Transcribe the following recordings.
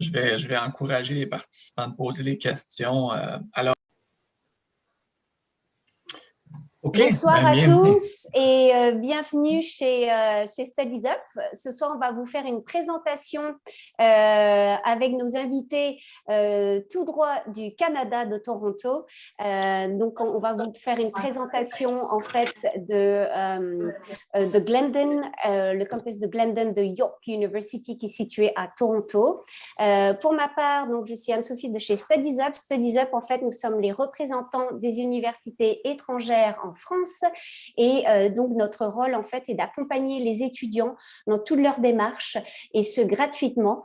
je vais encourager les participants de poser les questions. Alors, OK. Bonsoir à tous et bienvenue chez Studies Up. Ce soir, on va vous faire une présentation avec nos invités tout droit du Canada, de Toronto. Donc, on va vous faire une présentation en fait de Glendon, le campus de Glendon de York University qui est situé à Toronto. Pour ma part, donc, je suis Anne-Sophie de chez Studies Up. Studies Up, en fait, nous sommes les représentants des universités étrangères en France et donc notre rôle en fait est d'accompagner les étudiants dans toutes leurs démarches et ce gratuitement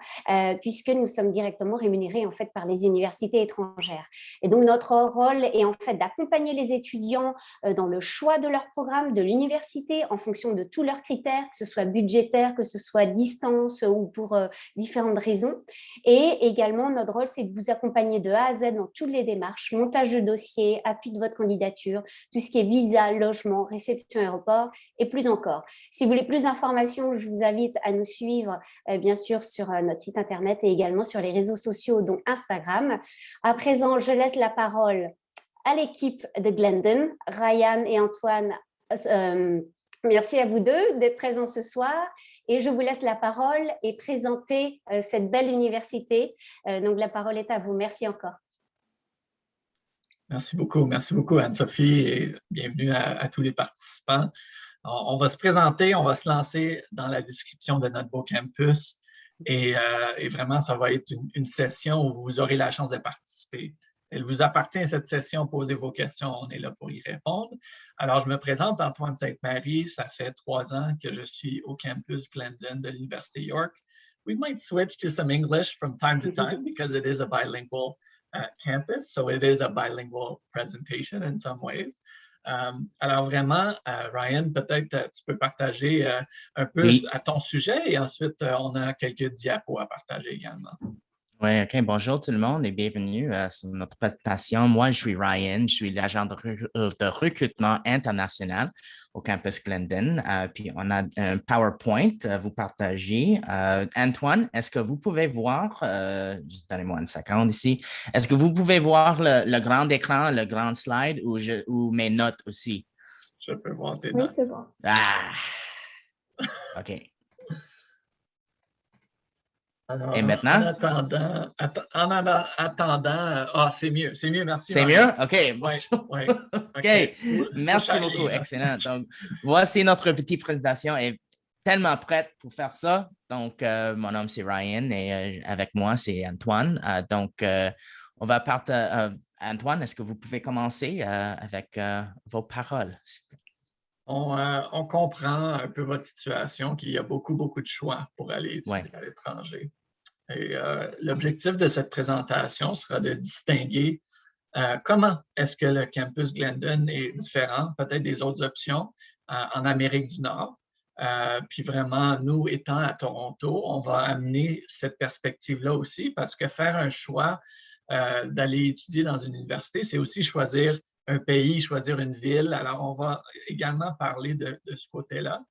puisque nous sommes directement rémunérés en fait par les universités étrangères. Et donc notre rôle est en fait d'accompagner les étudiants dans le choix de leur programme de l'université en fonction de tous leurs critères, que ce soit budgétaire, que ce soit distance ou pour différentes raisons. Et également notre rôle c'est de vous accompagner de A à Z dans toutes les démarches, montage de dossier, appui de votre candidature, tout ce qui est visa, logement, réception aéroport et plus encore. Si vous voulez plus d'informations, je vous invite à nous suivre bien sûr sur notre site internet et également sur les réseaux sociaux dont Instagram. À présent, je laisse la parole à l'équipe de Glendon, Ryan et Antoine. Merci à vous deux d'être présents ce soir et je vous laisse la parole et présenter cette belle université. Donc la parole est à vous. Merci encore. Merci beaucoup Anne-Sophie et bienvenue à tous les participants. On va se présenter, on va se lancer dans la description de notre beau campus et vraiment, ça va être une session où vous aurez la chance de participer. Elle vous appartient cette session, posez vos questions, on est là pour y répondre. Alors, je me présente, Antoine Sainte-Marie, ça fait 3 ans que je suis au campus Glendon de l'Université York. We might switch to some English from time to time because it is a bilingual campus, so it is a bilingual presentation in some ways. Alors vraiment, Ryan, peut-être tu peux partager un peu à ton sujet et ensuite on a quelques diapos à partager également. Oui, OK. Bonjour tout le monde et bienvenue sur notre présentation. Moi, je suis Ryan, je suis l'agent de recrutement international au campus Glendon. Puis, on a un PowerPoint à vous partager. Antoine, est-ce que vous pouvez voir, juste donnez-moi une seconde ici, est-ce que vous pouvez voir le grand écran, le grand slide ou mes notes aussi? Je peux voir tes notes. Oui, c'est bon. Ah! OK. Alors, et maintenant? En attendant, c'est mieux, merci. C'est mieux? OK. Oui. OK. Merci beaucoup. Excellent. Donc, voici notre petite présentation est tellement prête pour faire ça. Donc, mon nom, c'est Ryan et avec moi, c'est Antoine. On va partir. Antoine, est-ce que vous pouvez commencer avec vos paroles? On comprend un peu votre situation, qu'il y a beaucoup de choix pour aller étudier à l'étranger. Et l'objectif de cette présentation sera de distinguer comment est-ce que le campus Glendon est différent, peut-être des autres options en Amérique du Nord. Puis vraiment, nous étant à Toronto, on va amener cette perspective-là aussi parce que faire un choix d'aller étudier dans une université, c'est aussi choisir un pays, choisir une ville. Alors, on va également parler de ce côté-là.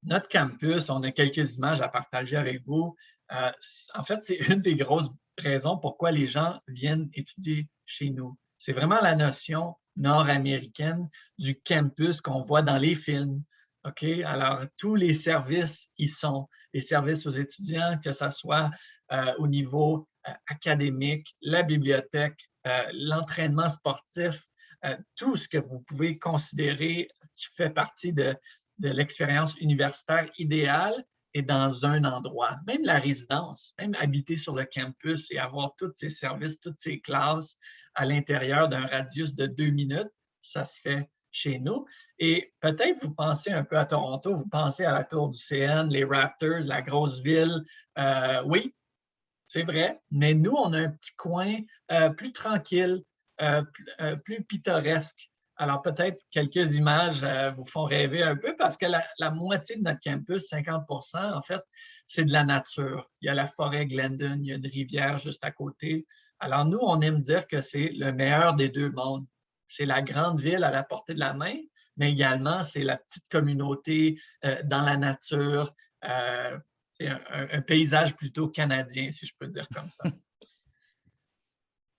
Notre campus, on a quelques images à partager avec vous. En fait, c'est une des grosses raisons pourquoi les gens viennent étudier chez nous. C'est vraiment la notion nord-américaine du campus qu'on voit dans les films. OK? Alors, tous les services y sont. Les services aux étudiants, que ce soit au niveau académique, la bibliothèque, l'entraînement sportif, tout ce que vous pouvez considérer qui fait partie de l'expérience universitaire idéale est dans un endroit. Même la résidence, même habiter sur le campus et avoir tous ces services, toutes ces classes à l'intérieur d'un radius de 2 minutes, ça se fait chez nous. Et peut-être vous pensez un peu à Toronto, vous pensez à la tour du CN, les Raptors, la grosse ville. Oui, c'est vrai, mais nous, on a un petit coin plus tranquille, plus pittoresque. Alors, peut-être quelques images vous font rêver un peu parce que la moitié de notre campus, 50%, en fait, c'est de la nature. Il y a la forêt Glendon, il y a une rivière juste à côté. Alors, nous, on aime dire que c'est le meilleur des deux mondes. C'est la grande ville à la portée de la main, mais également, c'est la petite communauté dans la nature, c'est un paysage plutôt canadien, si je peux dire comme ça.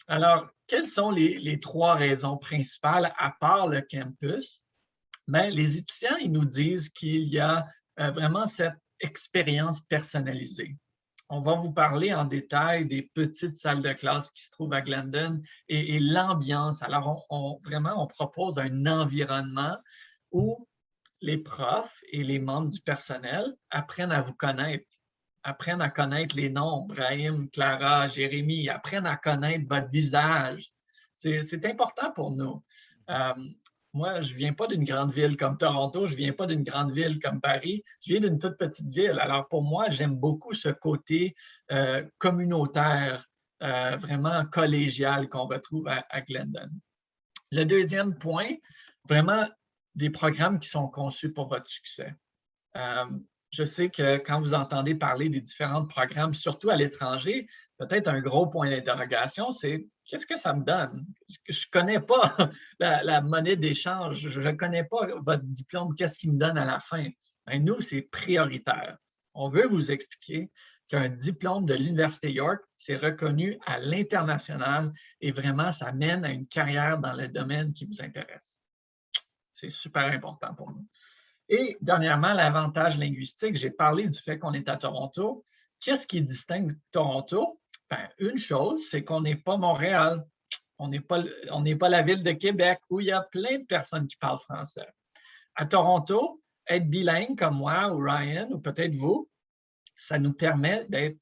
Alors, quelles sont les 3 raisons principales, à part le campus? Bien, les étudiants, ils nous disent qu'il y a vraiment cette expérience personnalisée. On va vous parler en détail des petites salles de classe qui se trouvent à Glendon et l'ambiance. Alors, vraiment, on propose un environnement où les profs et les membres du personnel apprennent à vous connaître, apprennent à connaître les noms, Brahim, Clara, Jérémy, apprennent à connaître votre visage. C'est important pour nous. Moi, je ne viens pas d'une grande ville comme Toronto, je ne viens pas d'une grande ville comme Paris, je viens d'une toute petite ville. Alors pour moi, j'aime beaucoup ce côté communautaire, vraiment collégial qu'on retrouve à Glendon. Le deuxième point, vraiment des programmes qui sont conçus pour votre succès. Je sais que quand vous entendez parler des différents programmes, surtout à l'étranger, peut-être un gros point d'interrogation, c'est qu'est-ce que ça me donne? Je ne connais pas la monnaie d'échange, je ne connais pas votre diplôme, qu'est-ce qu'il me donne à la fin? Bien, nous, c'est prioritaire. On veut vous expliquer qu'un diplôme de l'Université York, c'est reconnu à l'international et vraiment, ça mène à une carrière dans le domaine qui vous intéresse. C'est super important pour nous. Et dernièrement, l'avantage linguistique, j'ai parlé du fait qu'on est à Toronto. Qu'est-ce qui distingue Toronto? Bien, une chose, c'est qu'on n'est pas Montréal. On n'est pas la ville de Québec où il y a plein de personnes qui parlent français. À Toronto, être bilingue comme moi ou Ryan ou peut-être vous, ça nous permet d'être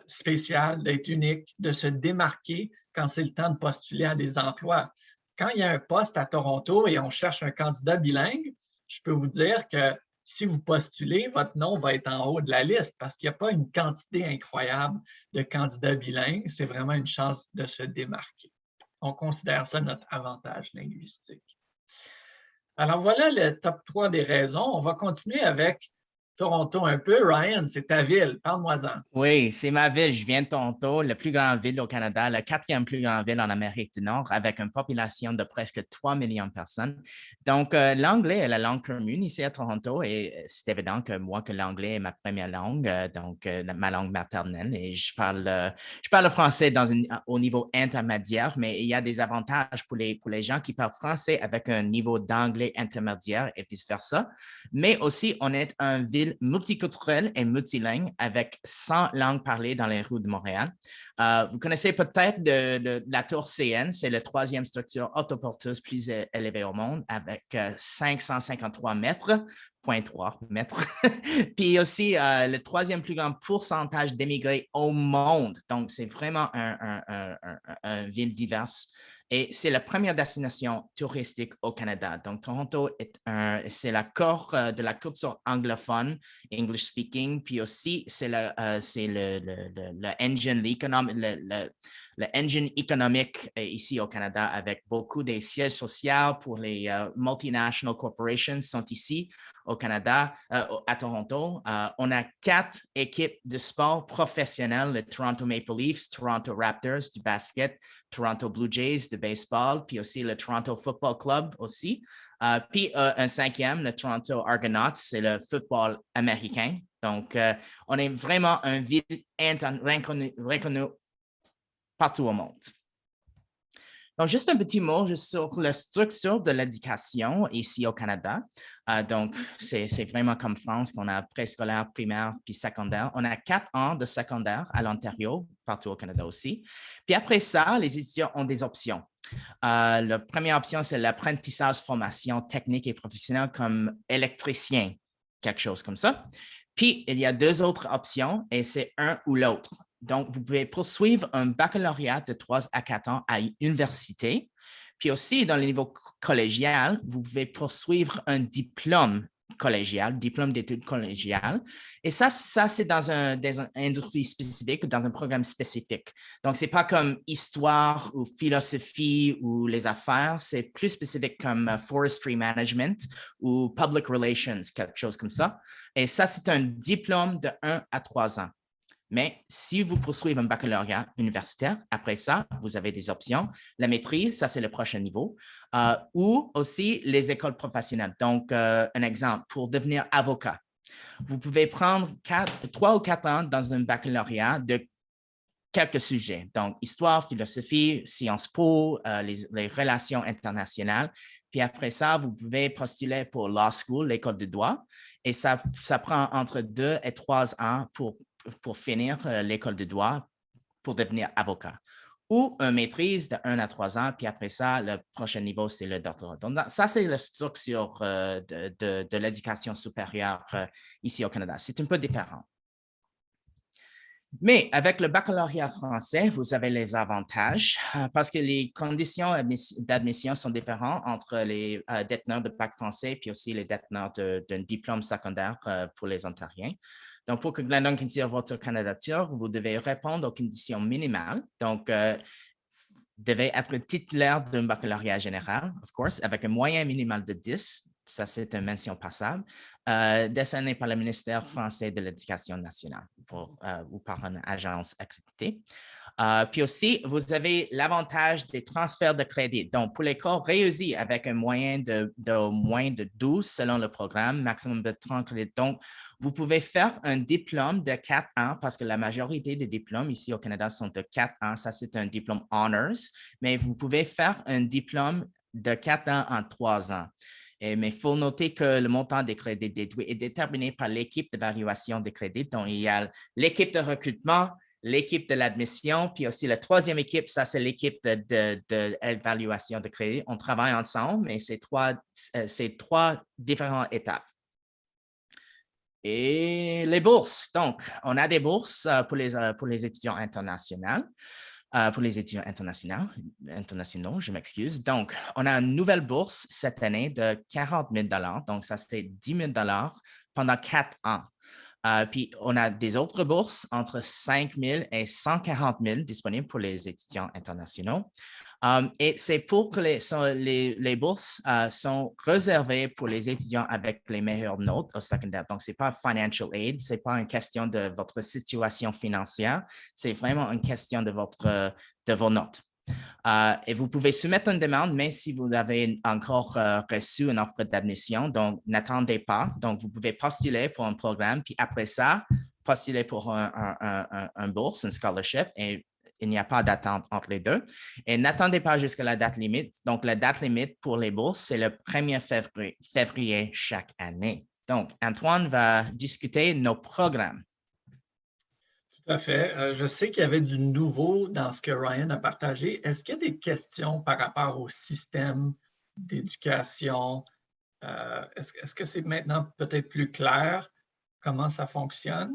spécial, d'être unique, de se démarquer quand c'est le temps de postuler à des emplois. Quand il y a un poste à Toronto et on cherche un candidat bilingue, je peux vous dire que si vous postulez, votre nom va être en haut de la liste parce qu'il n'y a pas une quantité incroyable de candidats bilingues. C'est vraiment une chance de se démarquer. On considère ça notre avantage linguistique. Alors voilà le top 3 des raisons. On va continuer avec Toronto un peu. Ryan, c'est ta ville. Parle-moi-en. Oui, c'est ma ville. Je viens de Toronto, la plus grande ville au Canada, la 4e plus grande ville en Amérique du Nord, avec une population de presque 3 millions de personnes. Donc, l'anglais est la langue commune ici à Toronto et c'est évident que l'anglais est ma première langue, ma langue maternelle. Et je parle le français au niveau intermédiaire, mais il y a des avantages pour les gens qui parlent français avec un niveau d'anglais intermédiaire et vice-versa. Mais aussi, on est une ville multiculturelle et multilingue avec 100 langues parlées dans les rues de Montréal. Vous connaissez peut-être de la tour CN, c'est la 3e structure autoporteuse plus élevée au monde avec 553 mètres. 0,3 mètres. Puis aussi, le 3e plus grand pourcentage d'émigrés au monde. Donc, c'est vraiment une ville diverse. Et c'est la première destination touristique au Canada. Donc, Toronto, c'est la corps de la culture anglophone, English speaking. Puis aussi, c'est le engine économique ici au Canada avec beaucoup des sièges sociaux pour les multinational corporations sont ici au Canada, à Toronto. On a 4 équipes de sport professionnelles, le Toronto Maple Leafs, Toronto Raptors du basket, Toronto Blue Jays de baseball, puis aussi le Toronto Football Club aussi. Puis un 5e, le Toronto Argonauts, c'est le football américain. Donc, on est vraiment une ville reconnue partout au monde. Donc, juste un petit mot sur la structure de l'éducation ici au Canada. Donc, c'est vraiment comme France qu'on a préscolaire, primaire puis secondaire. On a 4 ans de secondaire à l'Ontario, partout au Canada aussi. Puis après ça, les étudiants ont des options. La première option, c'est l'apprentissage, formation technique et professionnelle comme électricien, quelque chose comme ça. Puis, il y a 2 autres options et c'est un ou l'autre. Donc, vous pouvez poursuivre un baccalauréat de 3 à 4 ans à l'université. Puis aussi, dans le niveau collégial, vous pouvez poursuivre un diplôme collégial, diplôme d'études collégiales. Et ça c'est dans une industrie spécifique ou dans un programme spécifique. Donc, ce n'est pas comme histoire ou philosophie ou les affaires, c'est plus spécifique comme forestry management ou public relations, quelque chose comme ça. Et ça, c'est un diplôme de 1 à 3 ans. Mais si vous poursuivez un baccalauréat universitaire, après ça, vous avez des options. La maîtrise, ça, c'est le prochain niveau. Ou aussi les écoles professionnelles. Donc, un exemple, pour devenir avocat. Vous pouvez prendre 3 ou 4 ans dans un baccalauréat de quelques sujets, donc histoire, philosophie, Sciences Po, les relations internationales. Puis après ça, vous pouvez postuler pour Law School, l'école de droit, et ça prend entre 2 et 3 ans pour finir l'école de droit pour devenir avocat. Ou une maîtrise de 1 à 3 ans, puis après ça, le prochain niveau, c'est le doctorat. Donc, ça, c'est la structure de l'éducation supérieure ici au Canada. C'est un peu différent. Mais avec le baccalauréat français, vous avez les avantages parce que les conditions d'admission sont différentes entre les déteneurs de bac français puis aussi les déteneurs d'un diplôme secondaire pour les Ontariens. Donc, pour que Glendon considère votre candidature, vous devez répondre aux conditions minimales. Donc, devez être titulaire d'un baccalauréat général, of course, avec un moyen minimal de 10. Ça, c'est une mention passable, décerné par le ministère français de l'Éducation nationale ou par une agence accréditée. Puis aussi, vous avez l'avantage des transferts de crédit. Donc, pour les cours réussis avec un moyen de moins de 12 selon le programme, maximum de 30 crédits. Donc, vous pouvez faire un diplôme de 4 ans parce que la majorité des diplômes ici au Canada sont de 4 ans. Ça, c'est un diplôme honors, mais vous pouvez faire un diplôme de 4 ans en 3 ans. Mais il faut noter que le montant des crédits déduits est déterminé par l'équipe d'évaluation des crédits. Donc, il y a l'équipe de recrutement, l'équipe de l'admission, puis aussi la troisième équipe, ça, c'est l'équipe d'évaluation de crédits. On travaille ensemble, mais c'est 3 différentes étapes. Et les bourses. Donc, on a des bourses pour les étudiants internationaux. Pour les étudiants internationaux, je m'excuse. Donc, on a une nouvelle bourse cette année de 40 000 $. Donc, ça, c'est 10 000 $ pendant 4 ans. Puis, on a des autres bourses entre 5 000 et 140 000 disponibles pour les étudiants internationaux. Et c'est pour que les bourses sont réservées pour les étudiants avec les meilleures notes au secondaire. Donc, ce n'est pas financial aid, ce n'est pas une question de votre situation financière, c'est vraiment une question de vos notes. Et vous pouvez soumettre une demande, mais si vous avez encore reçu une offre d'admission, donc n'attendez pas. Donc, vous pouvez postuler pour un programme, puis après ça, postuler pour un bourse, un scholarship, et il n'y a pas d'attente entre les deux. Et n'attendez pas jusqu'à la date limite. Donc, la date limite pour les bourses, c'est le 1er février chaque année. Donc, Antoine va discuter nos programmes. Tout à fait. Je sais qu'il y avait du nouveau dans ce que Ryan a partagé. Est-ce qu'il y a des questions par rapport au système d'éducation? Est-ce que c'est maintenant peut-être plus clair comment ça fonctionne?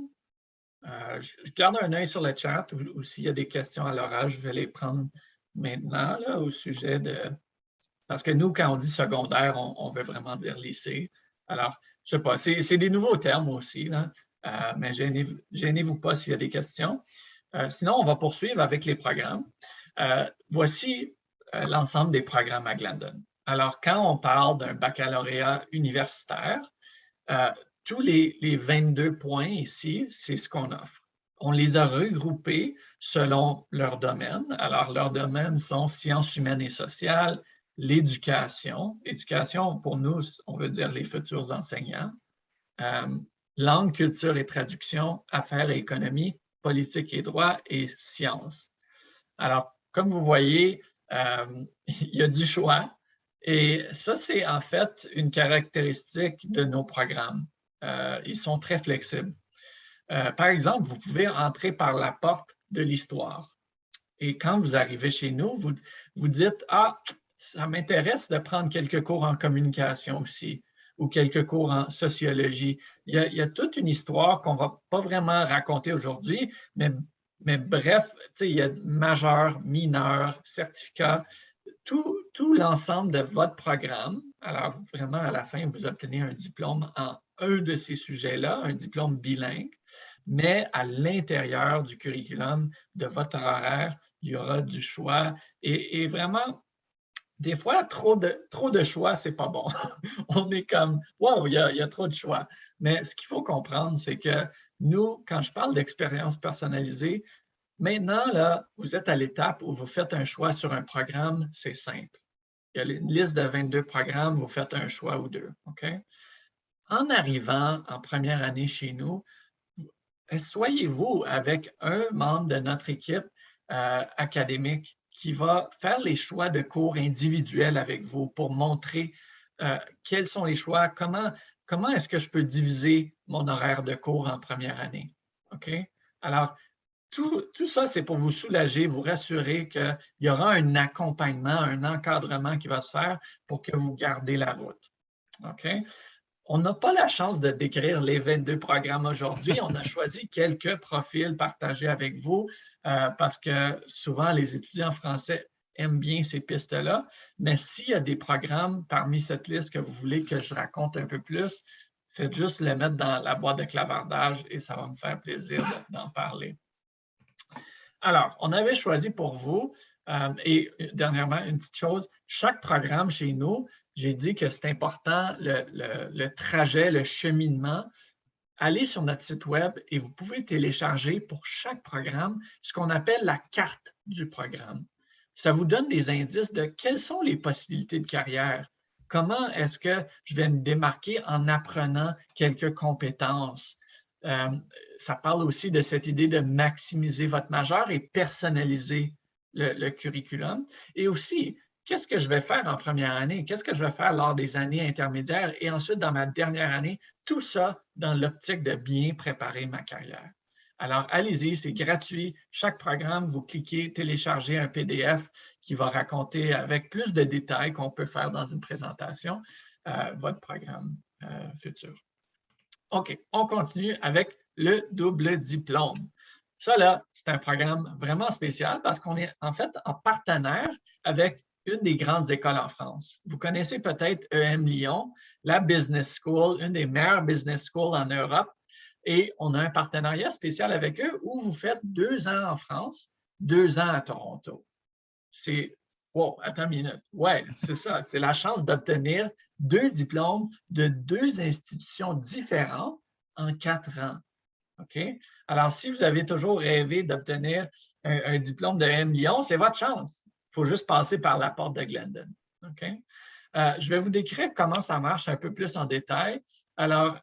Je garde un œil sur le chat ou s'il y a des questions à l'oral, je vais les prendre maintenant là, au sujet de... Parce que nous, quand on dit secondaire, on veut vraiment dire lycée. Alors, je ne sais pas, c'est des nouveaux termes aussi, là, mais gênez-vous pas s'il y a des questions. Sinon, on va poursuivre avec les programmes. Voici l'ensemble des programmes à Glendon. Alors, quand on parle d'un baccalauréat universitaire, tous les 22 points ici, c'est ce qu'on offre. On les a regroupés selon leur domaine. Alors, leurs domaines sont sciences humaines et sociales, l'éducation. Éducation, pour nous, on veut dire les futurs enseignants. Langue, culture et traduction, affaires et économie, politique et droit et sciences. Alors, comme vous voyez, il y a du choix. Et ça, c'est en fait une caractéristique de nos programmes. Ils sont très flexibles. Par exemple, vous pouvez entrer par la porte de l'histoire. Et quand vous arrivez chez nous, vous dites « Ah, ça m'intéresse de prendre quelques cours en communication aussi ou quelques cours en sociologie. » Il y a toute une histoire qu'on ne va pas vraiment raconter aujourd'hui, mais bref, il y a majeur, mineur, certificat, tout l'ensemble de votre programme. Alors, vraiment, à la fin, vous obtenez un diplôme en un de ces sujets-là, un diplôme bilingue, mais à l'intérieur du curriculum de votre horaire, il y aura du choix. Et vraiment, des fois, trop de choix, c'est pas bon. On est comme, wow, il y a trop de choix. Mais ce qu'il faut comprendre, c'est que nous, quand je parle d'expérience personnalisée, maintenant, là, vous êtes à l'étape où vous faites un choix sur un programme, c'est simple. Il y a une liste de 22 programmes, vous faites un choix ou deux. OK? en arrivant en première année chez nous, soyez-vous avec un membre de notre équipe académique qui va faire les choix de cours individuels avec vous pour montrer quels sont les choix, comment est-ce que je peux diviser mon horaire de cours en première année. OK? Alors, tout ça, c'est pour vous soulager, vous rassurer qu'il y aura un accompagnement, un encadrement qui va se faire pour que vous gardez la route. OK? On n'a pas la chance de décrire les 22 programmes aujourd'hui. On a choisi quelques profils partagés avec vous parce que souvent, les étudiants français aiment bien ces pistes-là. Mais s'il y a des programmes parmi cette liste que vous voulez que je raconte un peu plus, faites juste les mettre dans la boîte de clavardage et ça va me faire plaisir d'en parler. Alors, on avait choisi pour vous, et dernièrement, une petite chose, chaque programme chez nous, j'ai dit que c'est important, le trajet, le cheminement. Allez sur notre site web et vous pouvez télécharger pour chaque programme ce qu'on appelle la carte du programme. Ça vous donne des indices de quelles sont les possibilités de carrière. Comment est-ce que je vais me démarquer en apprenant quelques compétences? Ça parle aussi de cette idée de maximiser votre majeur et personnaliser le curriculum. Et aussi, qu'est-ce que je vais faire en première année? Qu'est-ce que je vais faire lors des années intermédiaires et ensuite dans ma dernière année? Tout ça dans l'optique de bien préparer ma carrière. Alors, allez-y, c'est gratuit. Chaque programme, vous cliquez, téléchargez un PDF qui va raconter avec plus de détails qu'on peut faire dans une présentation votre programme futur. OK, on continue avec le double diplôme. Ça, là, c'est un programme vraiment spécial parce qu'on est en fait en partenaire avec une des grandes écoles en France. Vous connaissez peut-être EM Lyon, la Business School, une des meilleures business schools en Europe. Et on a un partenariat spécial avec eux où vous faites 2 ans en France, 2 ans à Toronto. C'est wow, attends une minute. Ouais, c'est ça. C'est la chance d'obtenir 2 diplômes de 2 institutions différentes en 4 ans. OK? Alors, si vous avez toujours rêvé d'obtenir un diplôme de M Lyon, c'est votre chance. Il faut juste passer par la porte de Glendon. OK? Je vais vous décrire comment ça marche un peu plus en détail. Alors,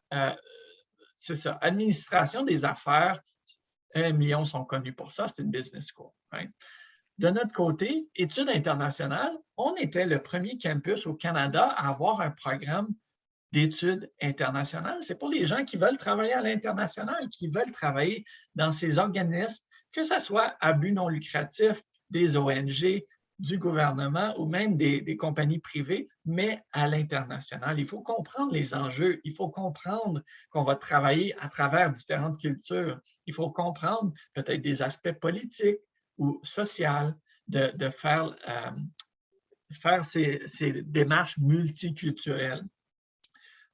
c'est ça. Administration des affaires, M Lyon sont connus pour ça. C'est une business school. Right? De notre côté, études internationales, on était le premier campus au Canada à avoir un programme d'études internationales. C'est pour les gens qui veulent travailler à l'international, qui veulent travailler dans ces organismes, que ce soit à but non lucratif, des ONG, du gouvernement ou même des compagnies privées, mais à l'international. Il faut comprendre les enjeux, il faut comprendre qu'on va travailler à travers différentes cultures, il faut comprendre peut-être des aspects politiques, ou sociales, de faire ces démarches multiculturelles.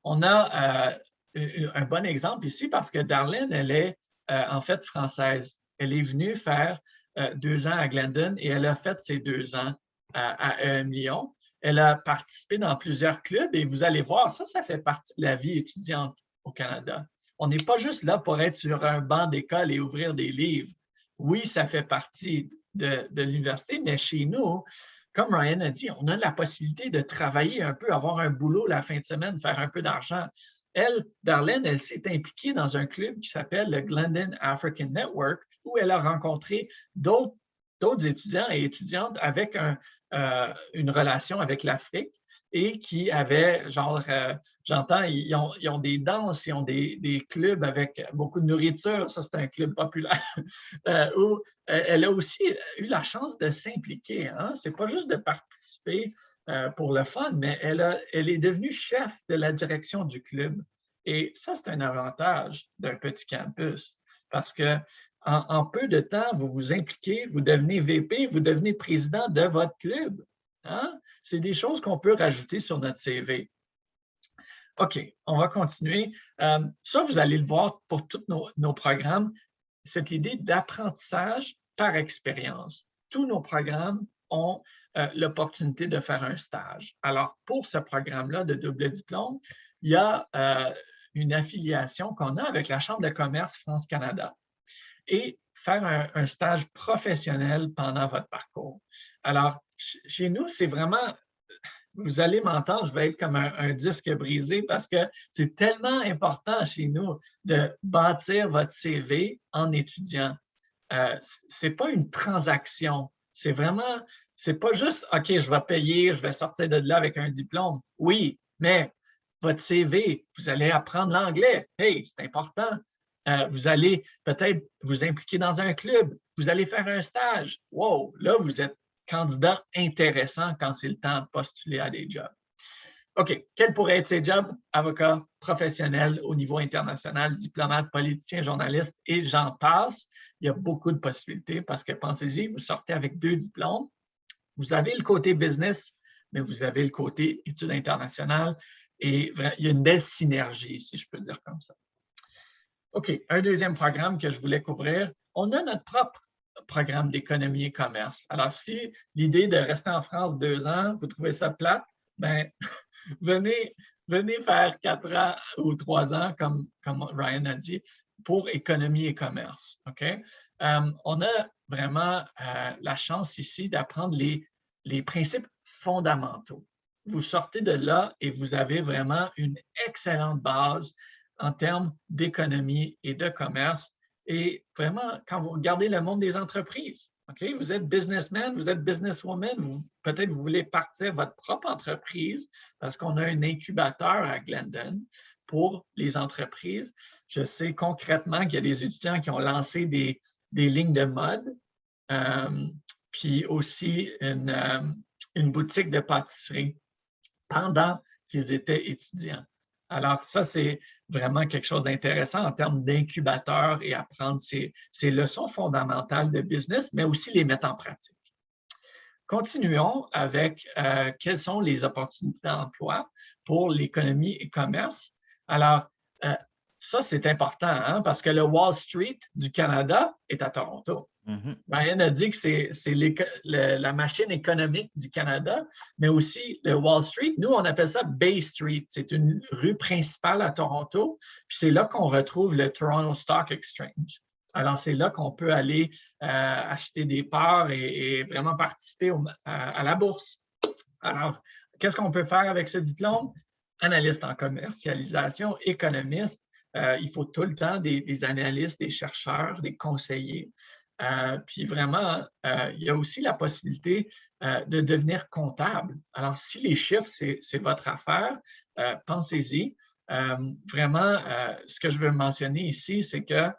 On a un bon exemple ici parce que Darlene, elle est en fait française. Elle est venue faire 2 ans à Glendon et elle a fait ses 2 ans à EM Lyon. Elle a participé dans plusieurs clubs et vous allez voir, ça fait partie de la vie étudiante au Canada. On n'est pas juste là pour être sur un banc d'école et ouvrir des livres. Oui, ça fait partie de l'université, mais chez nous, comme Ryan a dit, on a la possibilité de travailler un peu, avoir un boulot la fin de semaine, faire un peu d'argent. Elle, Darlene, elle s'est impliquée dans un club qui s'appelle le Glendon African Network, où elle a rencontré d'autres étudiants et étudiantes avec une relation avec l'Afrique et qui avaient, genre, j'entends, ils ont des danses, ils ont des clubs avec beaucoup de nourriture. Ça, c'est un club populaire où elle a aussi eu la chance de s'impliquer. Hein? Ce n'est pas juste de participer pour le fun, mais elle est devenue chef de la direction du club. Et ça, c'est un avantage d'un petit campus parce que en peu de temps, vous vous impliquez, vous devenez VP, vous devenez président de votre club. Hein? C'est des choses qu'on peut rajouter sur notre CV. OK, on va continuer. Ça, vous allez le voir pour tous nos programmes, cette idée d'apprentissage par expérience. Tous nos programmes ont l'opportunité de faire un stage. Alors, pour ce programme-là de double diplôme, il y a une affiliation qu'on a avec la Chambre de commerce France-Canada et faire un stage professionnel pendant votre parcours. Alors, chez nous, c'est vraiment vous allez m'entendre, je vais être comme un disque brisé parce que c'est tellement important chez nous de bâtir votre CV en étudiant. Ce n'est pas une transaction. C'est pas juste, OK, je vais payer, je vais sortir de là avec un diplôme. Oui, mais votre CV, vous allez apprendre l'anglais. Hey, c'est important. Vous allez peut-être vous impliquer dans un club. Vous allez faire un stage. Wow, là, vous êtes candidat intéressant quand c'est le temps de postuler à des jobs. OK, quels pourraient être ces jobs? Avocat professionnel au niveau international, diplomate, politicien, journaliste et j'en passe. Il y a beaucoup de possibilités parce que pensez-y, vous sortez avec 2 diplômes. Vous avez le côté business, mais vous avez le côté études internationales et il y a une belle synergie, si je peux dire comme ça. OK, un deuxième programme que je voulais couvrir, on a notre propre programme d'économie et commerce. Alors, si l'idée de rester en France 2 ans, vous trouvez ça plate, bien, venez faire 4 ans ou 3 ans, comme Ryan a dit, pour économie et commerce. OK? On a vraiment la chance ici d'apprendre les principes fondamentaux. Vous sortez de là et vous avez vraiment une excellente base en termes d'économie et de commerce. Et vraiment, quand vous regardez le monde des entreprises, okay, vous êtes businessman, vous êtes businesswoman, peut-être vous voulez partir votre propre entreprise parce qu'on a un incubateur à Glendon pour les entreprises. Je sais concrètement qu'il y a des étudiants qui ont lancé des lignes de mode, puis aussi une boutique de pâtisserie pendant qu'ils étaient étudiants. Alors, ça, c'est vraiment quelque chose d'intéressant en termes d'incubateur et apprendre ces leçons fondamentales de business, mais aussi les mettre en pratique. Continuons avec quelles sont les opportunités d'emploi pour l'économie et commerce. Alors, ça, c'est important hein, parce que le Wall Street du Canada est à Toronto. Ryan a dit que c'est la machine économique du Canada, mais aussi le Wall Street. Nous, on appelle ça Bay Street. C'est une rue principale à Toronto. Puis c'est là qu'on retrouve le Toronto Stock Exchange. Alors, c'est là qu'on peut aller acheter des parts et vraiment participer à la bourse. Alors, qu'est-ce qu'on peut faire avec ce diplôme? Analyste en commercialisation, économiste. Il faut tout le temps des analystes, des chercheurs, des conseillers. Puis vraiment, il y a aussi la possibilité de devenir comptable. Alors, si les chiffres, c'est votre affaire, pensez-y. Vraiment, ce que je veux mentionner ici, c'est que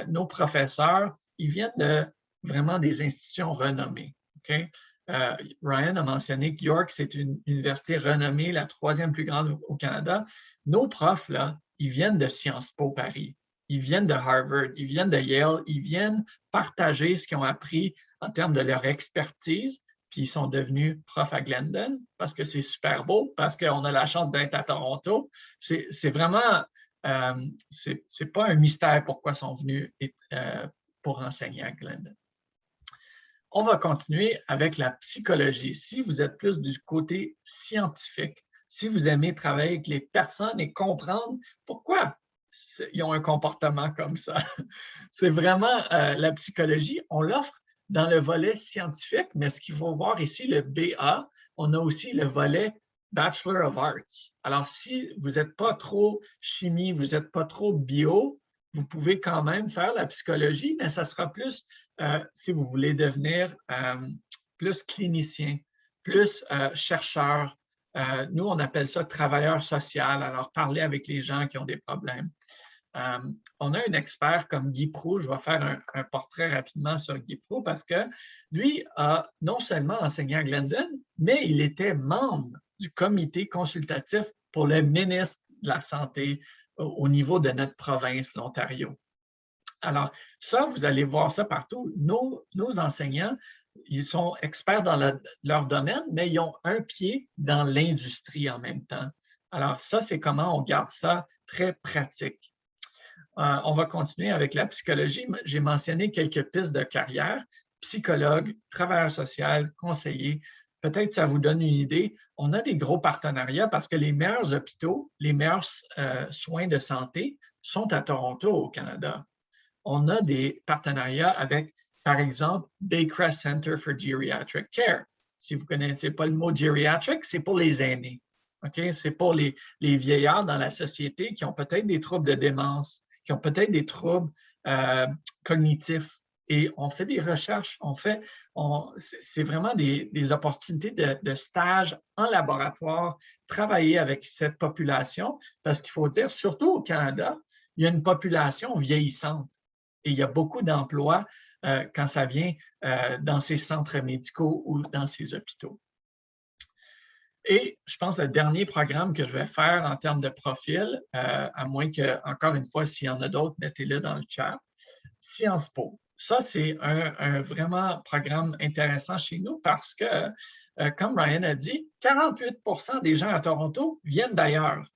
nos professeurs, ils viennent de vraiment des institutions renommées. Okay? Ryan a mentionné que York, c'est une université renommée, la 3e plus grande au Canada. Nos profs, là, ils viennent de Sciences Po Paris. Ils viennent de Harvard, ils viennent de Yale, ils viennent partager ce qu'ils ont appris en termes de leur expertise, puis ils sont devenus profs à Glendon parce que c'est super beau, parce qu'on a la chance d'être à Toronto. C'est vraiment, c'est pas un mystère pourquoi ils sont venus pour enseigner à Glendon. On va continuer avec la psychologie. Si vous êtes plus du côté scientifique, si vous aimez travailler avec les personnes et comprendre pourquoi ils ont un comportement comme ça. C'est vraiment la psychologie. On l'offre dans le volet scientifique, mais ce qu'il faut voir ici, le BA, on a aussi le volet Bachelor of Arts. Alors, si vous n'êtes pas trop chimie, vous n'êtes pas trop bio, vous pouvez quand même faire la psychologie, mais ça sera plus, si vous voulez devenir plus clinicien, plus chercheur. Nous, on appelle ça travailleur social, alors parler avec les gens qui ont des problèmes. On a un expert comme Guy Proulx, je vais faire un portrait rapidement sur Guy Proulx parce que lui a non seulement enseigné à Glendon, mais il était membre du comité consultatif pour le ministre de la Santé au niveau de notre province, l'Ontario. Alors, ça, vous allez voir ça partout. Nos enseignants, ils sont experts dans leur domaine, mais ils ont un pied dans l'industrie en même temps. Alors, ça, c'est comment on garde ça très pratique. On va continuer avec la psychologie. J'ai mentionné quelques pistes de carrière. Psychologue, travailleur social, conseiller. Peut-être ça vous donne une idée. On a des gros partenariats parce que les meilleurs hôpitaux, les meilleurs soins de santé sont à Toronto, au Canada. On a des partenariats avec, par exemple, Baycrest Center for Geriatric Care. si vous ne connaissez pas le mot geriatric, c'est pour les aînés. Okay? C'est pour les vieillards dans la société qui ont peut-être des troubles de démence, qui ont peut-être des troubles cognitifs. Et on fait des recherches, c'est vraiment des opportunités de stage en laboratoire, travailler avec cette population, parce qu'il faut dire, surtout au Canada, il y a une population vieillissante et il y a beaucoup d'emplois quand ça vient dans ces centres médicaux ou dans ces hôpitaux. Et je pense que le dernier programme que je vais faire en termes de profil, à moins que, encore une fois, s'il y en a d'autres, mettez-le dans le chat, Sciences Po. Ça, c'est un vraiment programme intéressant chez nous parce que, comme Ryan a dit, 48% des gens à Toronto viennent d'ailleurs,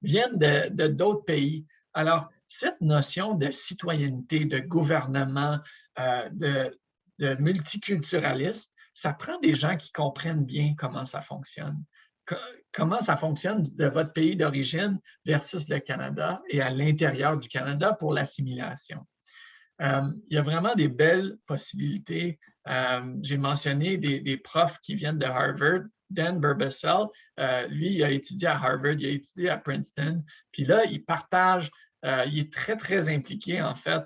viennent de d'autres pays. Alors, cette notion de citoyenneté, de gouvernement, de multiculturalisme, ça prend des gens qui comprennent bien comment ça fonctionne. Comment ça fonctionne de votre pays d'origine versus le Canada et à l'intérieur du Canada pour l'assimilation. Il y a vraiment des belles possibilités. J'ai mentionné des profs qui viennent de Harvard. Dan Burbessel, lui, il a étudié à Harvard, il a étudié à Princeton. Puis là, il partage, il est très, très impliqué en fait.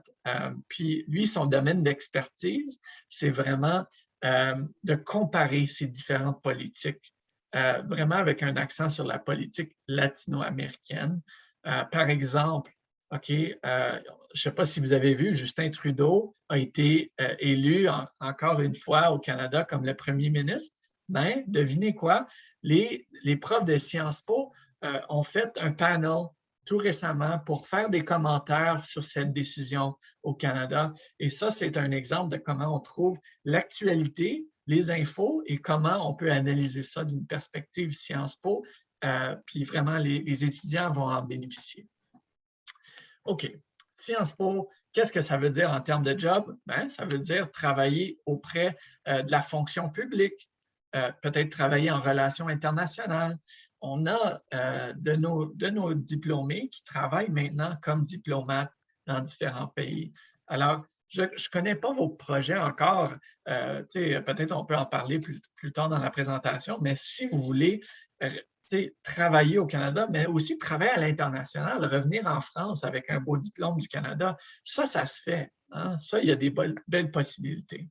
Puis lui, son domaine d'expertise, c'est vraiment de comparer ces différentes politiques, vraiment avec un accent sur la politique latino-américaine. Par exemple, OK, je ne sais pas si vous avez vu, Justin Trudeau a été élu encore une fois au Canada comme le premier ministre, mais devinez quoi? Les profs de Sciences Po ont fait un panel tout récemment pour faire des commentaires sur cette décision au Canada. Et ça, c'est un exemple de comment on trouve l'actualité, les infos et comment on peut analyser ça d'une perspective Sciences Po. Puis vraiment, les étudiants vont en bénéficier. OK. Sciences Po, qu'est-ce que ça veut dire en termes de job? Bien, ça veut dire travailler auprès de la fonction publique, peut-être travailler en relations internationales. On a de nos diplômés qui travaillent maintenant comme diplomates dans différents pays. Alors, je ne connais pas vos projets encore. Peut-être on peut en parler plus tard dans la présentation, mais si vous voulez travailler au Canada, mais aussi travailler à l'international, revenir en France avec un beau diplôme du Canada, ça se fait. Hein? Ça, il y a des belles possibilités.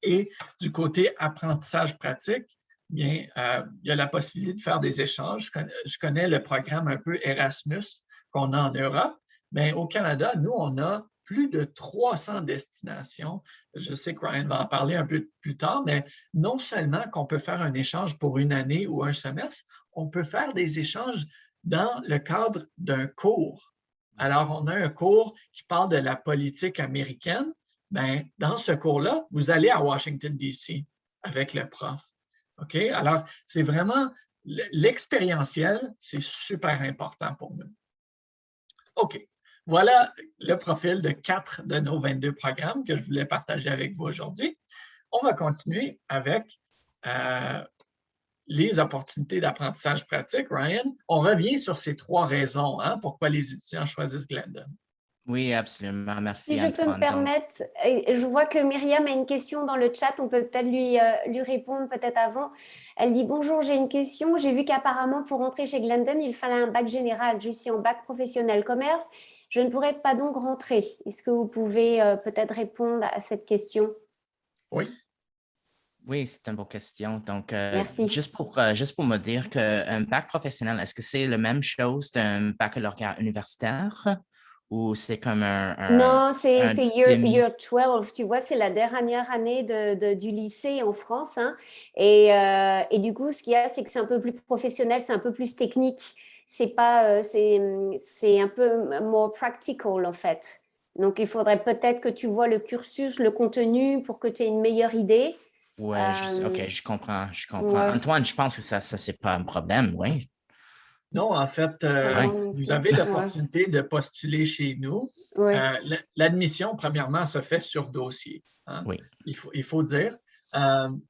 Et du côté apprentissage pratique, bien, il y a la possibilité de faire des échanges. Je connais le programme un peu Erasmus qu'on a en Europe, mais au Canada, nous, on a plus de 300 destinations. Je sais que Ryan va en parler un peu plus tard, mais non seulement qu'on peut faire un échange pour une année ou un semestre, on peut faire des échanges dans le cadre d'un cours. Alors, on a un cours qui parle de la politique américaine. Bien, dans ce cours-là, vous allez à Washington, D.C. avec le prof. OK? Alors, c'est vraiment l'expérientiel, c'est super important pour nous. OK. Voilà le profil de 4 de nos 22 programmes que je voulais partager avec vous aujourd'hui. On va continuer avec les opportunités d'apprentissage pratique. Ryan, on revient sur ces 3 raisons pourquoi les étudiants choisissent Glendon. Oui, absolument. Merci, si je Antoine. peux me permettre, je vois que Myriam a une question dans le chat, on peut peut-être lui répondre peut-être avant. Elle dit « Bonjour, j'ai une question. J'ai vu qu'apparemment, pour entrer chez Glendon, il fallait un bac général. Je suis en bac professionnel commerce. Je ne pourrais pas donc rentrer. Est-ce que vous pouvez peut-être répondre à cette question? » Oui. Oui, c'est une bonne question. Donc, juste pour me dire qu'un bac professionnel, est-ce que c'est la même chose d'un baccalauréat universitaire? Ou c'est comme Non, c'est year 12, tu vois, c'est la dernière année du lycée en France. Hein, et du coup, ce qu'il y a, c'est que c'est un peu plus professionnel, c'est un peu plus technique. C'est un peu more practical, en fait. Donc, il faudrait peut-être que tu vois le cursus, le contenu pour que tu aies une meilleure idée. Oui, OK, je comprends. Ouais. Antoine, je pense que ça c'est pas un problème, oui. Non, en fait, vous avez l'opportunité de postuler chez nous. Ouais. L'admission, premièrement, se fait sur dossier. Hein? Oui. Il faut dire.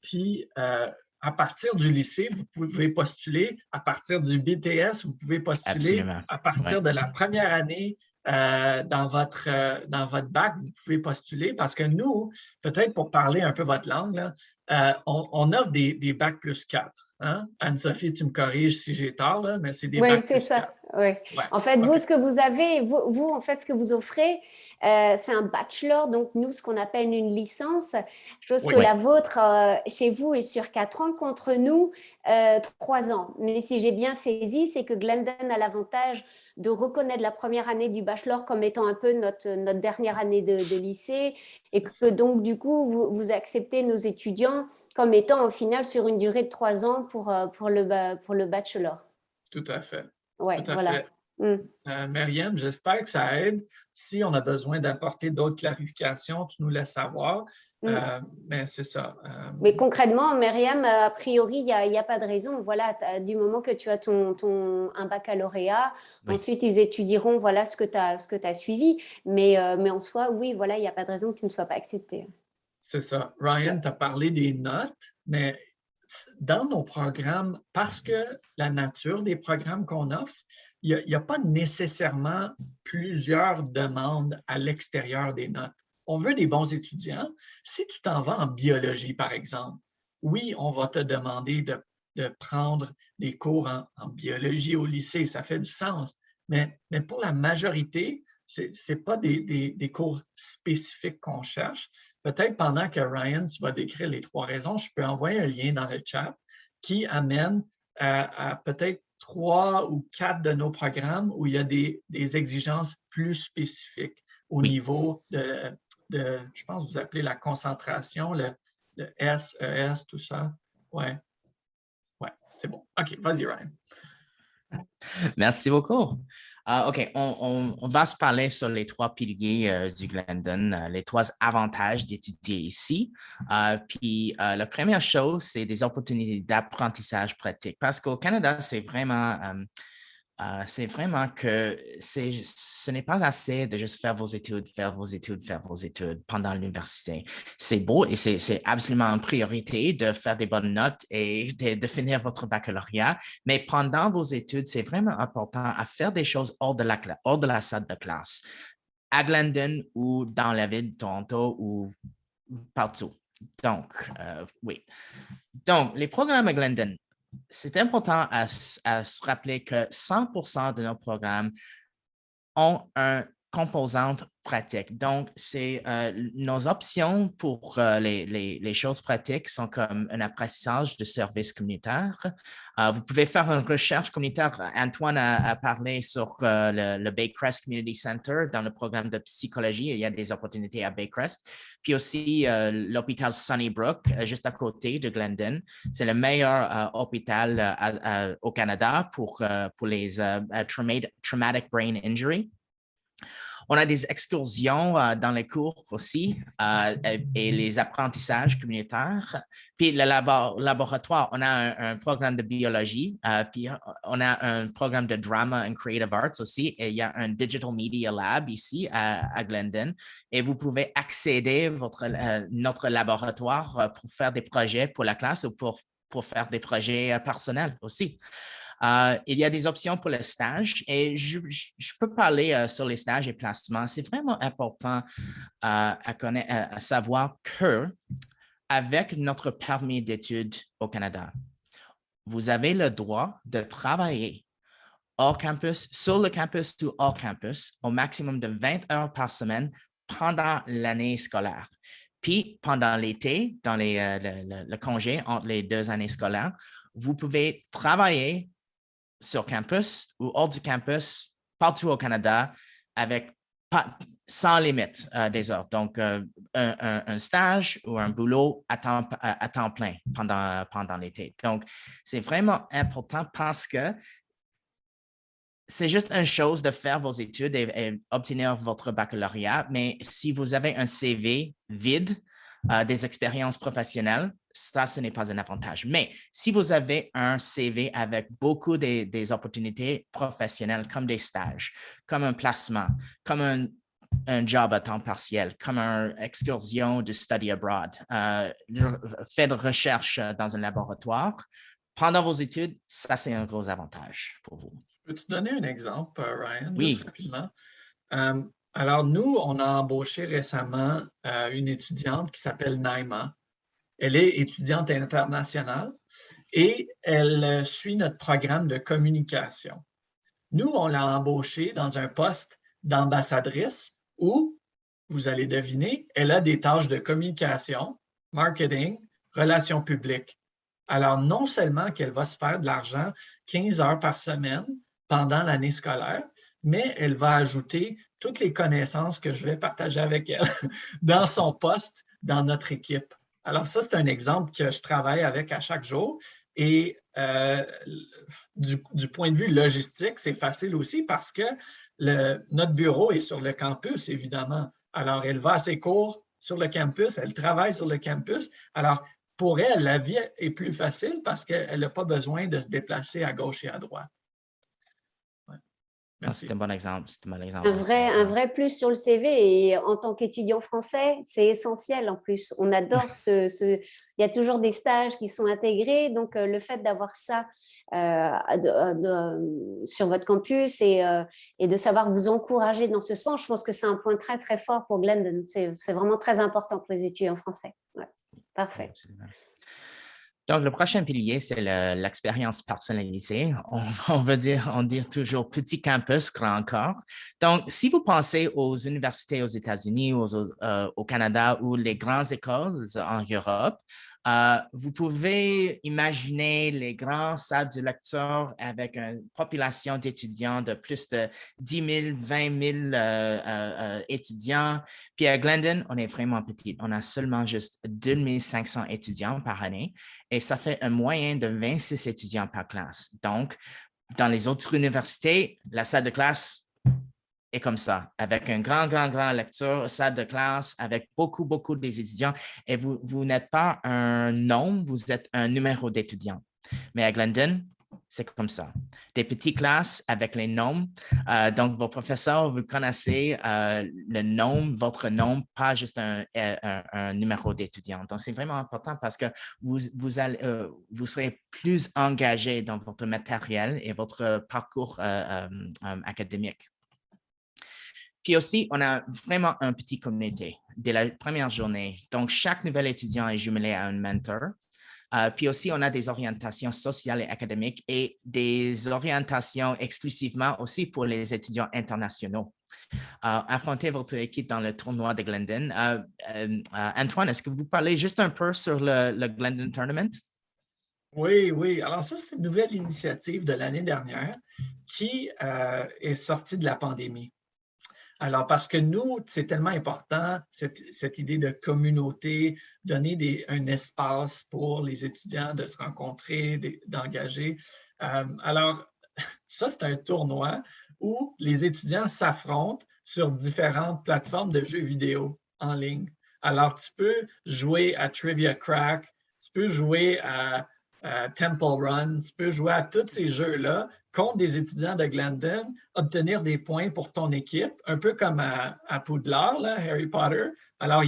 Puis, à partir du lycée, vous pouvez postuler. À partir du BTS, vous pouvez postuler. Absolument. À partir de la première année dans votre bac, vous pouvez postuler parce que nous, peut-être pour parler un peu votre langue, là, on offre des bacs plus 4. Hein? Anne-Sophie, tu me corriges si j'ai tort, là, mais c'est des Oui, bacs c'est plus 4. ça. Oui. Ouais. En fait, vous, OK. ce que vous avez, en fait, ce que vous offrez, c'est un bachelor, donc nous, ce qu'on appelle une licence, chose que Oui. la vôtre, chez vous, est sur 4 ans, contre nous, 3 ans. Mais si j'ai bien saisi, c'est que Glendon a l'avantage de reconnaître la première année du bachelor comme étant un peu notre dernière année de lycée, et que donc, du coup, vous acceptez nos étudiants comme étant, au final, sur une durée de 3 ans pour le bachelor. Tout à fait. Ouais, Tout à voilà. fait. Mm. Myriam, j'espère que ça aide. Si on a besoin d'apporter d'autres clarifications, tu nous laisses savoir. Mm. Mais c'est ça. Mais concrètement, Myriam, a priori, il n'y a pas de raison. Voilà, du moment que tu as un baccalauréat, Oui. ensuite ils étudieront voilà, ce que tu as suivi. Mais en soi, oui, voilà, il n'y a pas de raison que tu ne sois pas accepté. C'est ça. Ryan, tu as parlé des notes, mais dans nos programmes, parce que la nature des programmes qu'on offre, il n'y a pas nécessairement plusieurs demandes à l'extérieur des notes. On veut des bons étudiants. Si tu t'en vas en biologie, par exemple, oui, on va te demander de prendre des cours en biologie au lycée, ça fait du sens. Mais pour la majorité, ce n'est pas des cours spécifiques qu'on cherche. Peut-être pendant que Ryan, tu vas décrire les 3 raisons, je peux envoyer un lien dans le chat qui amène à peut-être 3 ou 4 de nos programmes où il y a des exigences plus spécifiques au Oui. niveau je pense que vous appelez la concentration, le SES, tout ça. Ouais, c'est bon. OK, vas-y, Ryan. Merci beaucoup. OK, on va se parler sur les 3 piliers du Glendon, les 3 avantages d'étudier ici. Puis la première chose, c'est des opportunités d'apprentissage pratique parce qu'au Canada, c'est vraiment que ce n'est pas assez de juste faire vos études pendant l'université. C'est beau et c'est absolument une priorité de faire des bonnes notes et de finir votre baccalauréat, mais pendant vos études, c'est vraiment important à faire des choses hors de la salle de classe, à Glendon ou dans la ville de Toronto ou partout. Donc, oui. Donc, les programmes à Glendon, c'est important à se rappeler que 100% de nos programmes ont une composante pratique. Donc, c'est nos options pour les choses pratiques sont comme un apprentissage de services communautaires. Vous pouvez faire une recherche communautaire. Antoine a parlé sur le Baycrest Community Center dans le programme de psychologie. Il y a des opportunités à Baycrest. Puis aussi l'hôpital Sunnybrook, juste à côté de Glendon. C'est le meilleur hôpital au Canada pour les traumatic brain injury. On a des excursions dans les cours aussi et les apprentissages communautaires. Puis le laboratoire, on a un programme de biologie, puis on a un programme de drama and creative arts aussi. Et il y a un Digital Media Lab ici à Glendon. Et vous pouvez accéder à notre laboratoire pour faire des projets pour la classe ou pour faire des projets personnels aussi. Il y a des options pour le stage et je peux parler sur les stages et placements. C'est vraiment important à savoir qu'avec notre permis d'études au Canada, vous avez le droit de travailler hors campus, sur le campus ou hors campus, au maximum de 20 heures par semaine pendant l'année scolaire. Puis, pendant l'été, dans le congé entre les 2 années scolaires, vous pouvez travailler sur campus ou hors du campus, partout au Canada, sans limite des heures. Donc, un stage ou un boulot à temps plein pendant l'été. Donc, c'est vraiment important parce que c'est juste une chose de faire vos études et obtenir votre baccalauréat, mais si vous avez un CV vide, des expériences professionnelles, ça, ce n'est pas un avantage. Mais si vous avez un CV avec beaucoup des opportunités professionnelles, comme des stages, comme un placement, comme un job à temps partiel, comme une excursion de study abroad, fait de recherche dans un laboratoire, pendant vos études, ça, c'est un gros avantage pour vous. Peux-tu donner un exemple, Ryan, juste Oui. rapidement? Alors, nous, on a embauché récemment une étudiante qui s'appelle Naima. Elle est étudiante internationale et elle suit notre programme de communication. Nous, on l'a embauchée dans un poste d'ambassadrice où, vous allez deviner, elle a des tâches de communication, marketing, relations publiques. Alors, non seulement qu'elle va se faire de l'argent 15 heures par semaine pendant l'année scolaire, mais elle va ajouter toutes les connaissances que je vais partager avec elle dans son poste, dans notre équipe. Alors ça, c'est un exemple que je travaille avec à chaque jour. Et du point de vue logistique, c'est facile aussi parce que notre bureau est sur le campus, évidemment. Alors, elle va à ses cours sur le campus, elle travaille sur le campus. Alors, pour elle, la vie est plus facile parce qu'elle n'a pas besoin de se déplacer à gauche et à droite. C'est un bon exemple. C'est un bon exemple. Un vrai plus sur le CV et en tant qu'étudiant français, c'est essentiel en plus. On adore il y a toujours des stages qui sont intégrés, donc le fait d'avoir ça sur votre campus et de savoir vous encourager dans ce sens, je pense que c'est un point très très fort pour Glendon. C'est vraiment très important pour les étudiants français. Ouais. Parfait. Absolument. Donc, le prochain pilier, c'est l'expérience personnalisée. On dit toujours petit campus, grand corps. Donc, si vous pensez aux universités aux États-Unis, au Canada ou les grandes écoles en Europe, vous pouvez imaginer les grandes salles de lecture avec une population d'étudiants de plus de 10 000, 20 000 étudiants. Puis à Glendon, on est vraiment petit. On a seulement juste 2 500 étudiants par année et ça fait un moyen de 26 étudiants par classe. Donc, dans les autres universités, la salle de classe est comme ça, avec un grand lecture, salle de classe, avec beaucoup des étudiants. Et vous n'êtes pas un nombre, vous êtes un numéro d'étudiants. Mais à Glendon, c'est comme ça. Des petites classes avec les nombres. Donc, vos professeurs, vous connaissez le nombre, votre nombre, pas juste un numéro d'étudiants. Donc, c'est vraiment important parce que vous serez plus engagé dans votre matériel et votre parcours académique. Puis aussi, on a vraiment un petit communauté dès la première journée. Donc, chaque nouvel étudiant est jumelé à un mentor. Puis aussi, on a des orientations sociales et académiques et des orientations exclusivement aussi pour les étudiants internationaux. Affrontez votre équipe dans le tournoi de Glendon. Antoine, est-ce que vous parlez juste un peu sur le Glendon Tournament? Oui. Alors ça, c'est une nouvelle initiative de l'année dernière qui est sortie de la pandémie. Alors, parce que nous, c'est tellement important, cette idée de communauté, donner un espace pour les étudiants de se rencontrer, d'engager. Alors, ça, c'est un tournoi où les étudiants s'affrontent sur différentes plateformes de jeux vidéo en ligne. Alors, tu peux jouer à Trivia Crack, tu peux jouer à Temple Run, tu peux jouer à tous ces jeux-là contre des étudiants de Glendon, obtenir des points pour ton équipe, un peu comme à Poudlard, là, Harry Potter. Alors,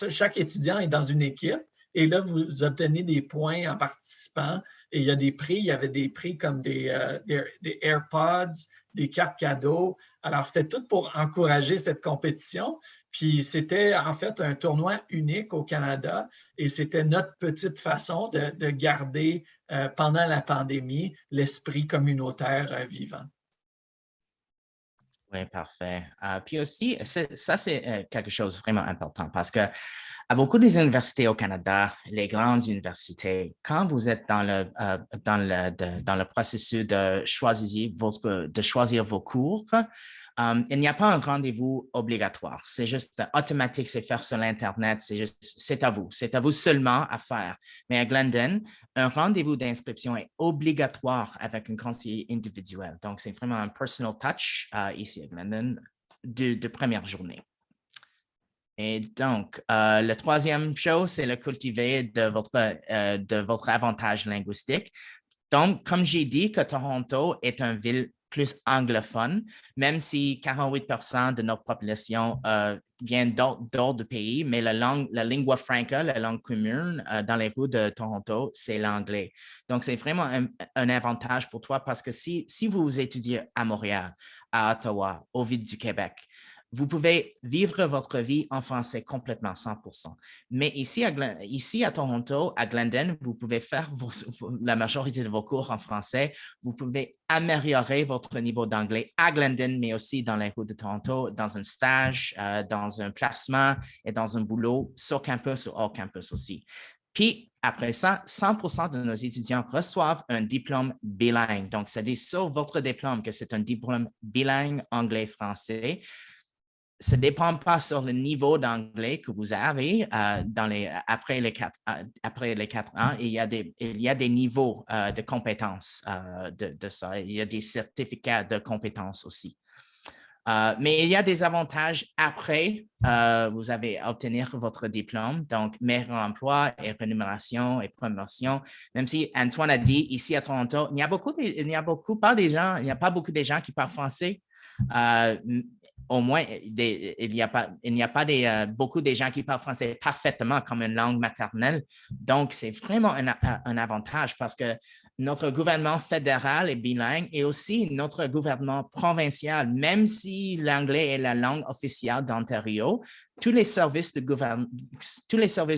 chaque étudiant est dans une équipe et là, vous obtenez des points en participant et il y a des prix. Il y avait des prix comme des AirPods, des cartes cadeaux. Alors, c'était tout pour encourager cette compétition. Puis, c'était en fait un tournoi unique au Canada et c'était notre petite façon de garder pendant la pandémie l'esprit communautaire vivant. Oui, parfait. Puis aussi, ça, c'est quelque chose de vraiment important parce que à beaucoup des universités au Canada, les grandes universités, quand vous êtes dans le processus de choisir vos cours, il n'y a pas un rendez-vous obligatoire. C'est juste automatique, c'est fait sur l'Internet, c'est à vous. C'est à vous seulement à faire. Mais à Glendon, un rendez-vous d'inscription est obligatoire avec un conseiller individuel. Donc, c'est vraiment un personal touch ici à Glendon de première journée. Et donc, la troisième chose, c'est le cultiver de votre avantage linguistique. Donc, comme j'ai dit que Toronto est une ville plus anglophone, même si 48% de notre population viennent d'autres pays, mais la lingua franca, la langue commune dans les rues de Toronto, c'est l'anglais. Donc, c'est vraiment un avantage pour toi parce que si vous étudiez à Montréal, à Ottawa, au Ville-du-Québec, vous pouvez vivre votre vie en français complètement, 100%. Mais ici à Toronto, à Glendon, vous pouvez faire la majorité de vos cours en français. Vous pouvez améliorer votre niveau d'anglais à Glendon, mais aussi dans les rues de Toronto, dans un stage, dans un placement et dans un boulot sur campus ou hors campus aussi. Puis, après ça, 100% de nos étudiants reçoivent un diplôme bilingue. Donc, c'est sur votre diplôme que c'est un diplôme bilingue anglais-français. Ça ne dépend pas sur le niveau d'anglais que vous avez après les 4 ans. Il y a des niveaux de compétences de ça. Il y a des certificats de compétences aussi. Mais il y a des avantages après vous avez obtenir votre diplôme, donc meilleur emploi et rémunération et promotion. Même si Antoine a dit ici à Toronto, il n'y a pas beaucoup de gens qui parlent français. Au moins, il n'y a pas beaucoup de gens qui parlent français parfaitement comme une langue maternelle. Donc, c'est vraiment un avantage parce que notre gouvernement fédéral est bilingue et aussi notre gouvernement provincial, même si l'anglais est la langue officielle d'Ontario, tous les services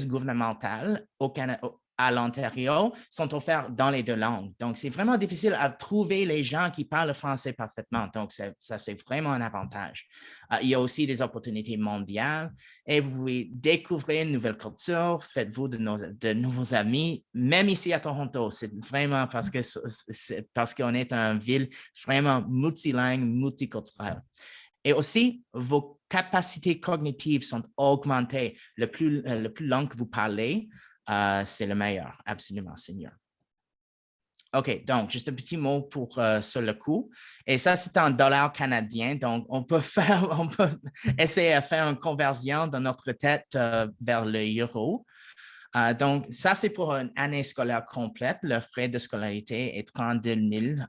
gouvernementaux au Canada, à l'Ontario sont offerts dans les deux langues. Donc, c'est vraiment difficile à trouver les gens qui parlent français parfaitement. Donc, ça, c'est vraiment un avantage. Il y a aussi des opportunités mondiales et vous pouvez découvrir une nouvelle culture, faites-vous de nouveaux amis, même ici à Toronto. C'est vraiment parce qu'on est une ville vraiment multilingue, multiculturelle. Et aussi, vos capacités cognitives sont augmentées. Le plus long que vous parlez, c'est le meilleur, absolument, c'est mieux. OK, donc, juste un petit mot sur le coût. Et ça, c'est en dollars canadiens. Donc, on peut essayer de faire une conversion dans notre tête vers l'euro. Donc, ça, c'est pour une année scolaire complète. Le frais de scolarité est 32 000,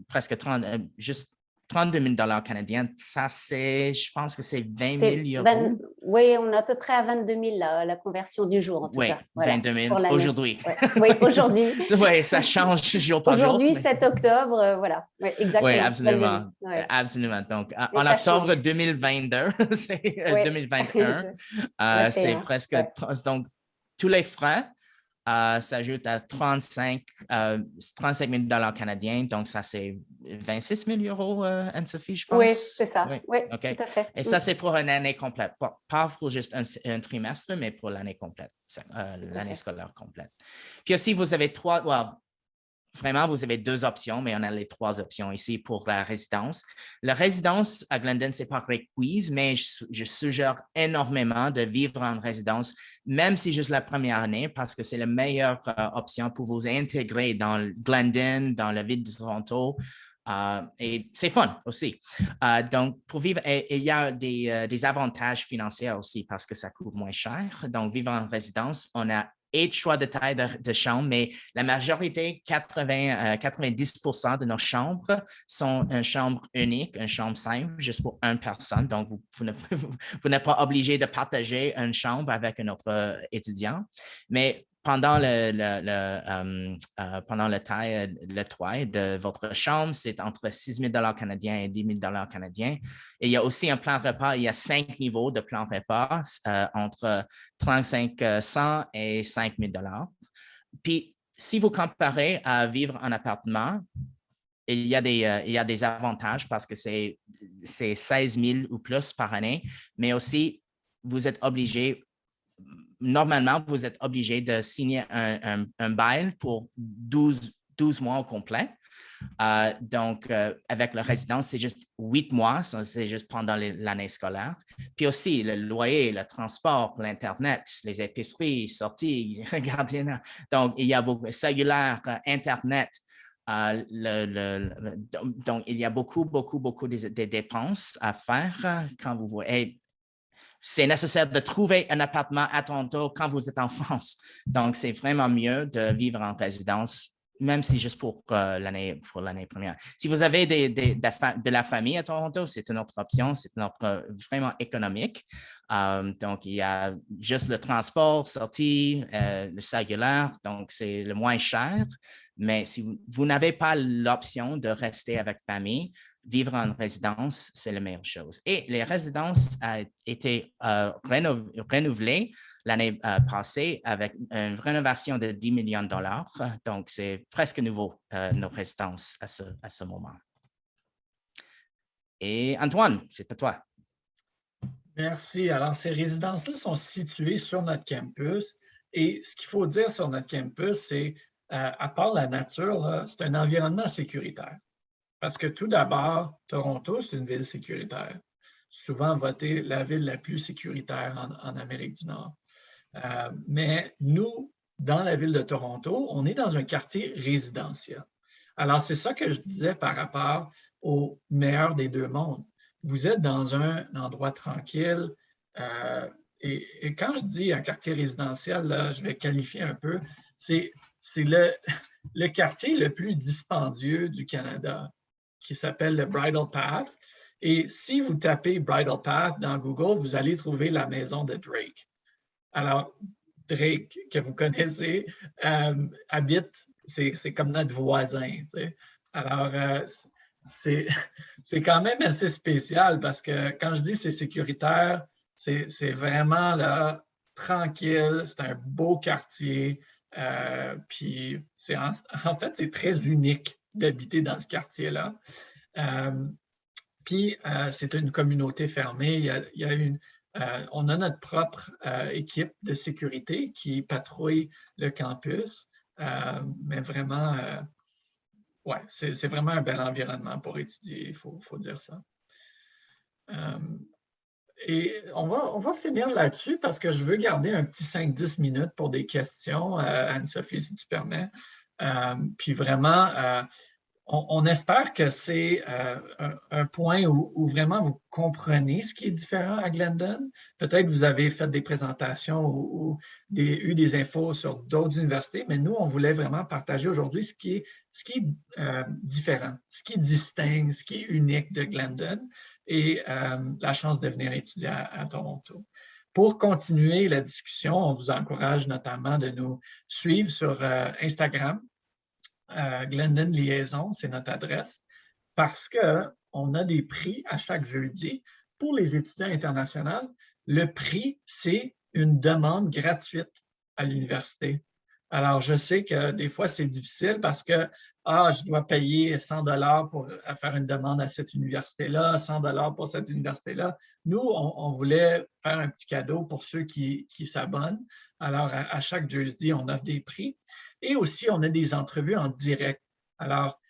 presque 32 000 canadiens. Ça, je pense que c'est 20 000 euros. Oui, on est à peu près à 22 000 la conversion du jour, en tout cas. Oui, 22 000 aujourd'hui. Ouais. Oui, aujourd'hui. Oui, ça change jour par jour. Aujourd'hui, 7 octobre, voilà. Oui, exactement. Oui, absolument. Ouais. Absolument. Donc, en octobre 2022, c'est 2021, c'est presque... Donc, tous les frais s'ajoutent à 35 000 canadiens. Donc, ça, c'est 26 000 euros, Anne-Sophie, je pense. Oui, c'est ça. Oui, okay. Tout à fait. Et ça, c'est pour une année complète. Pas pour juste un trimestre, mais pour l'année complète, l'année scolaire complète. Puis aussi, vous avez vraiment, vous avez 2 options, mais on a les 3 options ici pour la résidence. La résidence à Glendon, ce n'est pas requise, mais je suggère énormément de vivre en résidence, même si juste la première année, parce que c'est la meilleure option pour vous intégrer dans Glendon, dans la ville de Toronto. Et c'est fun aussi. Donc, pour vivre, il y a des avantages financiers aussi parce que ça coûte moins cher. Donc, vivre en résidence, on a 8 choix de taille de chambre, mais la majorité, 90% de nos chambres sont une chambre unique, une chambre simple, juste pour une personne. Donc, vous n'êtes pas obligé de partager une chambre avec un autre étudiant. Mais pendant le toit de votre chambre, c'est entre 6 000 canadiens et 10 000 canadiens. Et il y a aussi un plan repas. Il y a 5 niveaux de plan repas entre 3500 et 5 000 Puis, si vous comparez à vivre en appartement, il y a des avantages parce que c'est 16 000 ou plus par année, mais aussi, normalement, vous êtes obligé de signer un bail pour 12 mois au complet. Donc, avec la résidence, c'est juste 8 mois, c'est juste pendant l'année scolaire. Puis aussi, le loyer, le transport, l'Internet, les épiceries, sorties, gardiennage. Donc, il y a beaucoup de cellulaire, Internet. Donc, il y a beaucoup de dépenses à faire quand vous voyez. C'est nécessaire de trouver un appartement à Toronto quand vous êtes en France. Donc, c'est vraiment mieux de vivre en résidence, même si juste pour l'année première. Si vous avez de la famille à Toronto, c'est une autre option, c'est une offre vraiment économique. Donc, il y a juste le transport, sortie, le cellulaire, donc c'est le moins cher. Mais si vous n'avez pas l'option de rester avec famille, vivre en résidence, c'est la meilleure chose. Et les résidences ont été renouvelées l'année passée avec une rénovation de 10 millions de dollars. Donc, c'est presque nouveau, nos résidences à ce moment. Et Antoine, c'est à toi. Merci. Alors, ces résidences-là sont situées sur notre campus. Et ce qu'il faut dire sur notre campus, c'est, à part la nature, c'est un environnement sécuritaire. Parce que tout d'abord, Toronto, c'est une ville sécuritaire. Souvent votée la ville la plus sécuritaire en Amérique du Nord. Mais nous, dans la ville de Toronto, on est dans un quartier résidentiel. Alors, c'est ça que je disais par rapport au meilleur des deux mondes. Vous êtes dans un endroit tranquille. Et quand je dis un quartier résidentiel, là, je vais qualifier un peu, c'est le quartier le plus dispendieux du Canada, qui s'appelle le Bridle Path. Et si vous tapez Bridle Path dans Google, vous allez trouver la maison de Drake. Alors, Drake, que vous connaissez, habite, c'est comme notre voisin. Tu sais. Alors, c'est quand même assez spécial parce que quand je dis c'est sécuritaire, c'est vraiment là, tranquille, c'est un beau quartier. Puis, en fait, c'est très unique d'habiter dans ce quartier-là. Puis, c'est une communauté fermée. Il y a on a notre propre équipe de sécurité qui patrouille le campus. Mais vraiment, ouais, c'est vraiment un bel environnement pour étudier, il faut dire ça. Et on va finir là-dessus parce que je veux garder un petit 5-10 minutes pour des questions, Anne-Sophie, si tu permets. Puis vraiment, on espère que c'est un point où vraiment vous comprenez ce qui est différent à Glendon. Peut-être que vous avez fait des présentations ou eu des infos sur d'autres universités, mais nous, on voulait vraiment partager aujourd'hui ce qui est différent, ce qui distingue, ce qui est unique de Glendon et la chance de venir étudier à Toronto. Pour continuer la discussion, on vous encourage notamment de nous suivre sur Instagram. Glendon Liaison, c'est notre adresse, parce qu'on a des prix à chaque jeudi. Pour les étudiants internationaux, le prix, c'est une demande gratuite à l'université. Alors, je sais que des fois, c'est difficile parce que je dois payer 100 $ pour faire une demande à cette université-là, 100 $ pour cette université-là. Nous, on voulait faire un petit cadeau pour ceux qui s'abonnent. Alors, à chaque jeudi, on offre des prix. Et aussi, on a des entrevues en direct. Alors,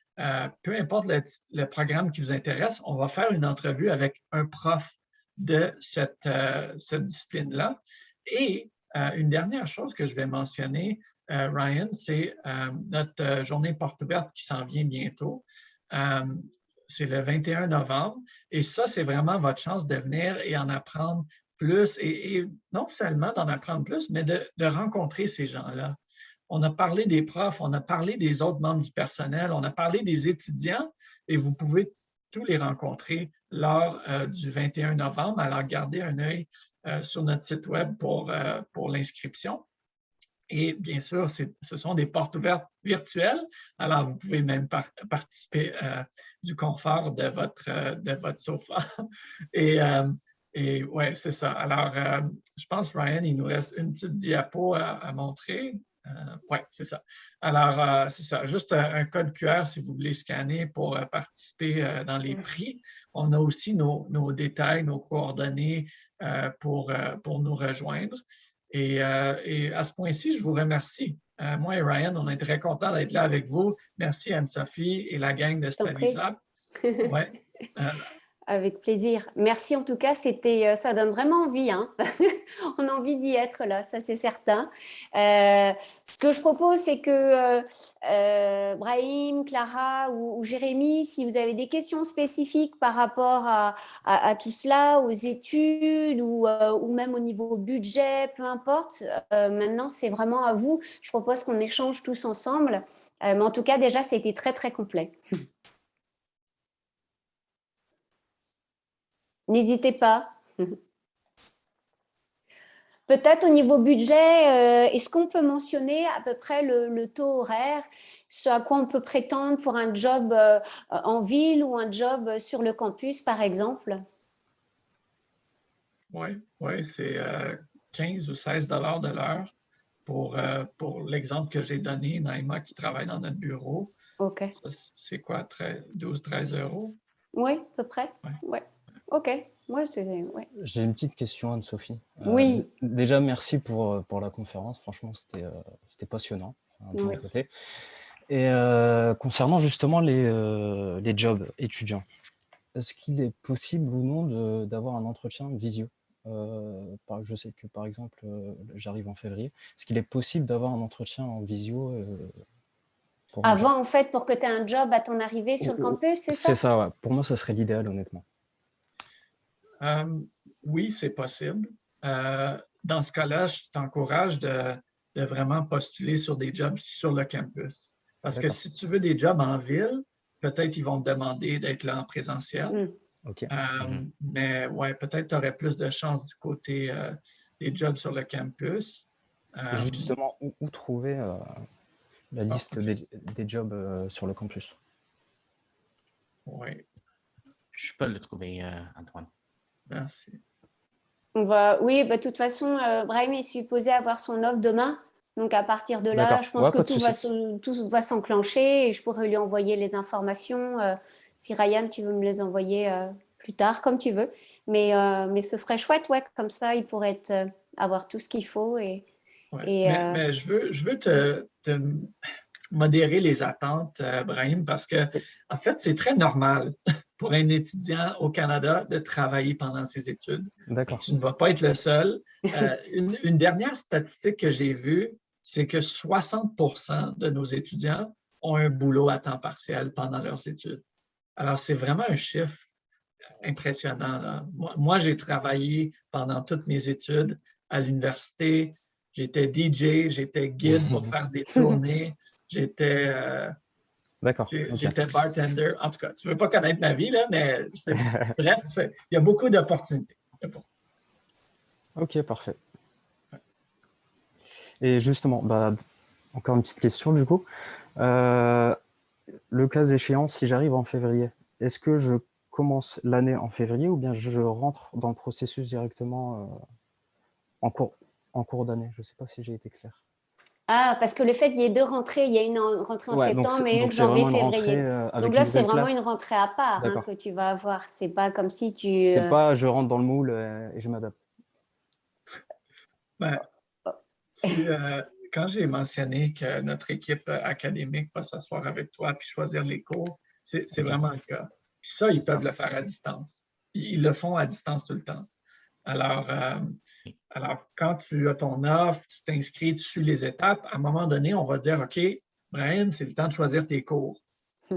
peu importe le programme qui vous intéresse, on va faire une entrevue avec un prof de cette discipline-là. Et une dernière chose que je vais mentionner, Ryan, c'est notre journée porte ouverte qui s'en vient bientôt. C'est le 21 novembre. Et ça, c'est vraiment votre chance de venir et en apprendre plus. Et non seulement d'en apprendre plus, mais de rencontrer ces gens-là. On a parlé des profs, on a parlé des autres membres du personnel, on a parlé des étudiants et vous pouvez tous les rencontrer lors du 21 novembre. Alors, gardez un œil sur notre site web pour l'inscription. Et bien sûr, ce sont des portes ouvertes virtuelles. Alors, vous pouvez même participer du confort de votre sofa. Et ouais, c'est ça. Alors, je pense, Ryan, il nous reste une petite diapo à montrer. Oui, c'est ça. Alors, c'est ça. Juste un code QR si vous voulez scanner pour participer dans les prix. On a aussi nos détails, nos coordonnées pour nous rejoindre. Et à ce point-ci, je vous remercie. Moi et Ryan, on est très contents d'être là avec vous. Merci Anne-Sophie et la gang de Studies Up. Ouais. Avec plaisir. Merci en tout cas, ça donne vraiment envie, hein. On a envie d'y être là, ça c'est certain. Ce que je propose, c'est que Brahim, Clara ou Jérémy, si vous avez des questions spécifiques par rapport à tout cela, aux études ou même au niveau budget, peu importe, maintenant c'est vraiment à vous. Je propose qu'on échange tous ensemble. Mais en tout cas, déjà, ça a été très, très complet. N'hésitez pas. Peut-être au niveau budget, est-ce qu'on peut mentionner à peu près le taux horaire, ce à quoi on peut prétendre pour un job en ville ou un job sur le campus, par exemple? Oui, c'est 15 ou 16 de l'heure pour l'exemple que j'ai donné, Naïma qui travaille dans notre bureau. OK. C'est quoi, 12-13 euros? Oui, à peu près. Ouais. Ouais. OK. Ouais. J'ai une petite question, Anne-Sophie. Oui. Déjà, merci pour la conférence. Franchement, c'était passionnant de mon côté. Et concernant justement les jobs étudiants, est-ce qu'il est possible ou non d'avoir un entretien visio? Je sais que par exemple, j'arrive en février. Est-ce qu'il est possible d'avoir un entretien en visio Avant, en fait, pour que tu aies un job à ton arrivée sur le campus, c'est ça? C'est ça, ouais. Pour moi, ça serait l'idéal, honnêtement. Oui, c'est possible. Dans ce cas-là, je t'encourage de vraiment postuler sur des jobs sur le campus. Parce que si tu veux des jobs en ville, peut-être ils vont te demander d'être là en présentiel. Okay. Mais ouais, peut-être tu aurais plus de chance du côté des jobs sur le campus. Et justement, où trouver la liste des jobs sur le campus? Oui. Je peux le trouver, Antoine. Merci. Oui, de toute façon, Brahim est supposé avoir son offre demain. Donc, à partir de là, je pense que tout va s'enclencher et je pourrais lui envoyer les informations. Si Ryan, tu veux me les envoyer plus tard, comme tu veux. Mais ce serait chouette, ouais, comme ça, il pourrait avoir tout ce qu'il faut. Mais je veux te modérer les attentes, Brahim, parce que, en fait, c'est très normal pour un étudiant au Canada de travailler pendant ses études. D'accord. Tu ne vas pas être le seul. Une dernière statistique que j'ai vue, c'est que 60% de nos étudiants ont un boulot à temps partiel pendant leurs études. Alors, c'est vraiment un chiffre impressionnant, là. Moi, j'ai travaillé pendant toutes mes études à l'université. J'étais DJ, j'étais guide pour faire des tournées. J'étais bartender. En tout cas, tu ne veux pas connaître ma vie, là, mais bref, il y a beaucoup d'opportunités. OK, parfait. Et justement, encore une petite question du coup. Le cas échéant, si j'arrive en février, est-ce que je commence l'année en février ou bien je rentre dans le processus directement en cours d'année? Je ne sais pas si j'ai été clair. Ah, parce que le fait qu'il y ait deux rentrées, il y a une rentrée en septembre et une janvier-février. Donc là, c'est vraiment une rentrée à part que tu vas avoir. C'est pas comme si tu... C'est pas je rentre dans le moule et je m'adapte. Quand j'ai mentionné que notre équipe académique va s'asseoir avec toi puis choisir les cours, c'est vraiment le cas. Puis ça, ils peuvent le faire à distance. Ils le font à distance tout le temps. Alors, quand tu as ton offre, tu t'inscris, tu suis les étapes, à un moment donné, on va dire, OK, Brian, c'est le temps de choisir tes cours.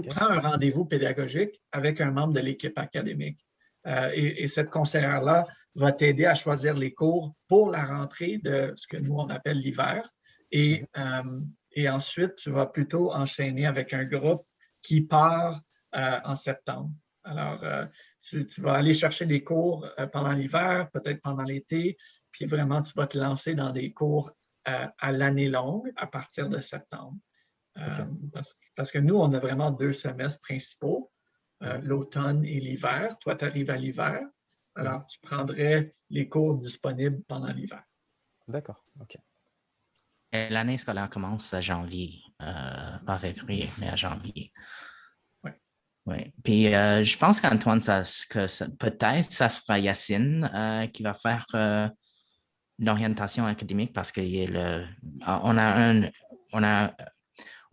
Prends un rendez-vous pédagogique avec un membre de l'équipe académique. Et cette conseillère-là va t'aider à choisir les cours pour la rentrée de ce que nous, on appelle l'hiver. Et ensuite, tu vas plutôt enchaîner avec un groupe qui part en septembre. Alors, tu vas aller chercher des cours pendant l'hiver, peut-être pendant l'été, puis vraiment, tu vas te lancer dans des cours à l'année longue à partir de septembre. Parce que nous, on a vraiment 2 semestres principaux, l'automne et l'hiver. Toi, tu arrives à l'hiver, alors tu prendrais les cours disponibles pendant l'hiver. D'accord, OK. Et l'année scolaire commence à janvier, pas février, mais à janvier. Oui. Puis je pense qu'Antoine, peut-être ça sera Yacine qui va faire l'orientation académique parce que on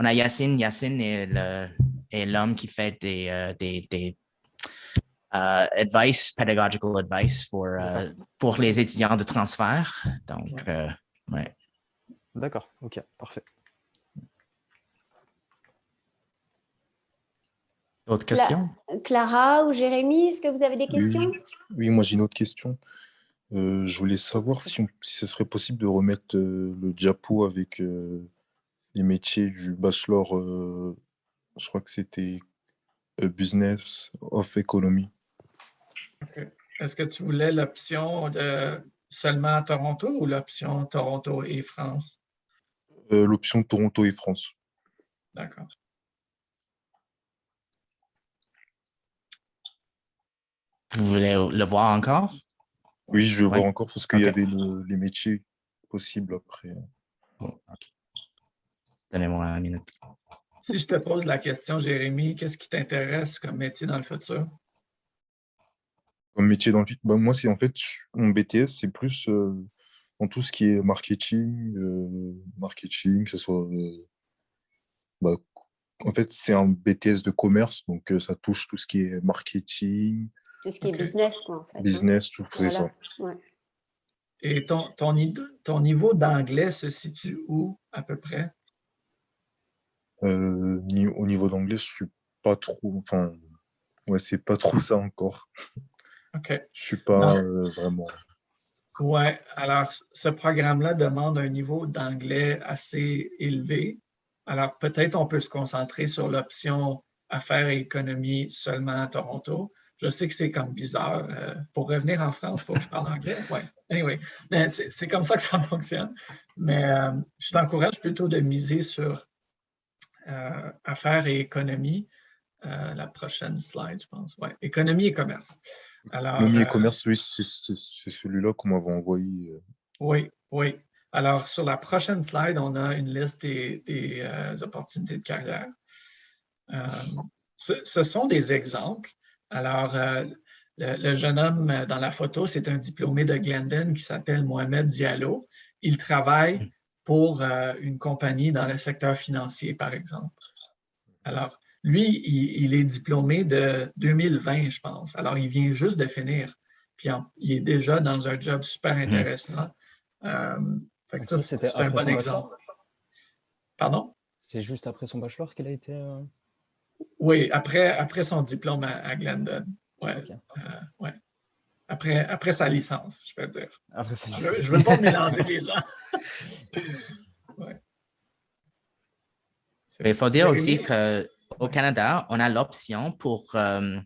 a Yacine. Yacine est l'homme qui fait pedagogical advice pour les étudiants de transfert. Donc, ouais. D'accord, ok, parfait. D'autres questions? Clara ou Jérémy, est-ce que vous avez des questions? Oui, moi j'ai une autre question. Je voulais savoir si ce serait possible de remettre le diapo avec les métiers du bachelor, je crois que c'était Business of Economy. Okay. Est-ce que tu voulais l'option de seulement à Toronto ou l'option Toronto et France? L'option Toronto et France. D'accord. Vous voulez le voir encore? Oui, je vais voir encore parce qu'il y avait les métiers possibles après. Okay. Donnez-moi une minute. Si je te pose la question, Jérémy, qu'est-ce qui t'intéresse comme métier dans le futur? Comme métier dans le futur, moi, c'est en fait, mon BTS, c'est plus en tout ce qui est marketing, que ce soit. En fait, c'est un BTS de commerce, donc ça touche tout ce qui est marketing. Tout ce qui est business, quoi, en fait. Business, tout, c'est ça. Ouais. Et ton niveau d'anglais se situe où, à peu près? Au niveau d'anglais, je suis pas trop. Enfin, ouais, c'est pas trop ça encore. OK. Je suis pas vraiment. Ouais, alors ce programme-là demande un niveau d'anglais assez élevé. Alors peut-être on peut se concentrer sur l'option affaires et économie seulement à Toronto. Je sais que c'est comme bizarre. Pour revenir en France, il faut que je parle anglais. Ouais. Anyway, mais c'est comme ça que ça fonctionne. Mais je t'encourage plutôt de miser sur affaires et économie. La prochaine slide, je pense. Ouais, économie et commerce. Alors, Économie et commerce, oui, c'est celui-là qu'on m'avait envoyé. Oui, oui. Alors, sur la prochaine slide, on a une liste des opportunités de carrière. Ce sont des exemples. Alors, le jeune homme dans la photo, c'est un diplômé de Glendon qui s'appelle Mohamed Diallo. Il travaille pour une compagnie dans le secteur financier, par exemple. Alors, lui, il est diplômé de 2020, je pense. Alors, il vient juste de finir. Puis, il est déjà dans un job super intéressant. Fait que ça, c'est un bon exemple. Pardon? C'est juste après son bachelor qu'il a été... Oui, après son diplôme à Glendon. Ouais. Okay. Ouais. Après sa licence, je peux dire. Après sa licence. Je ne veux pas mélanger les gens. Ouais. Il faut dire aussi qu'au Canada, on a l'option pour un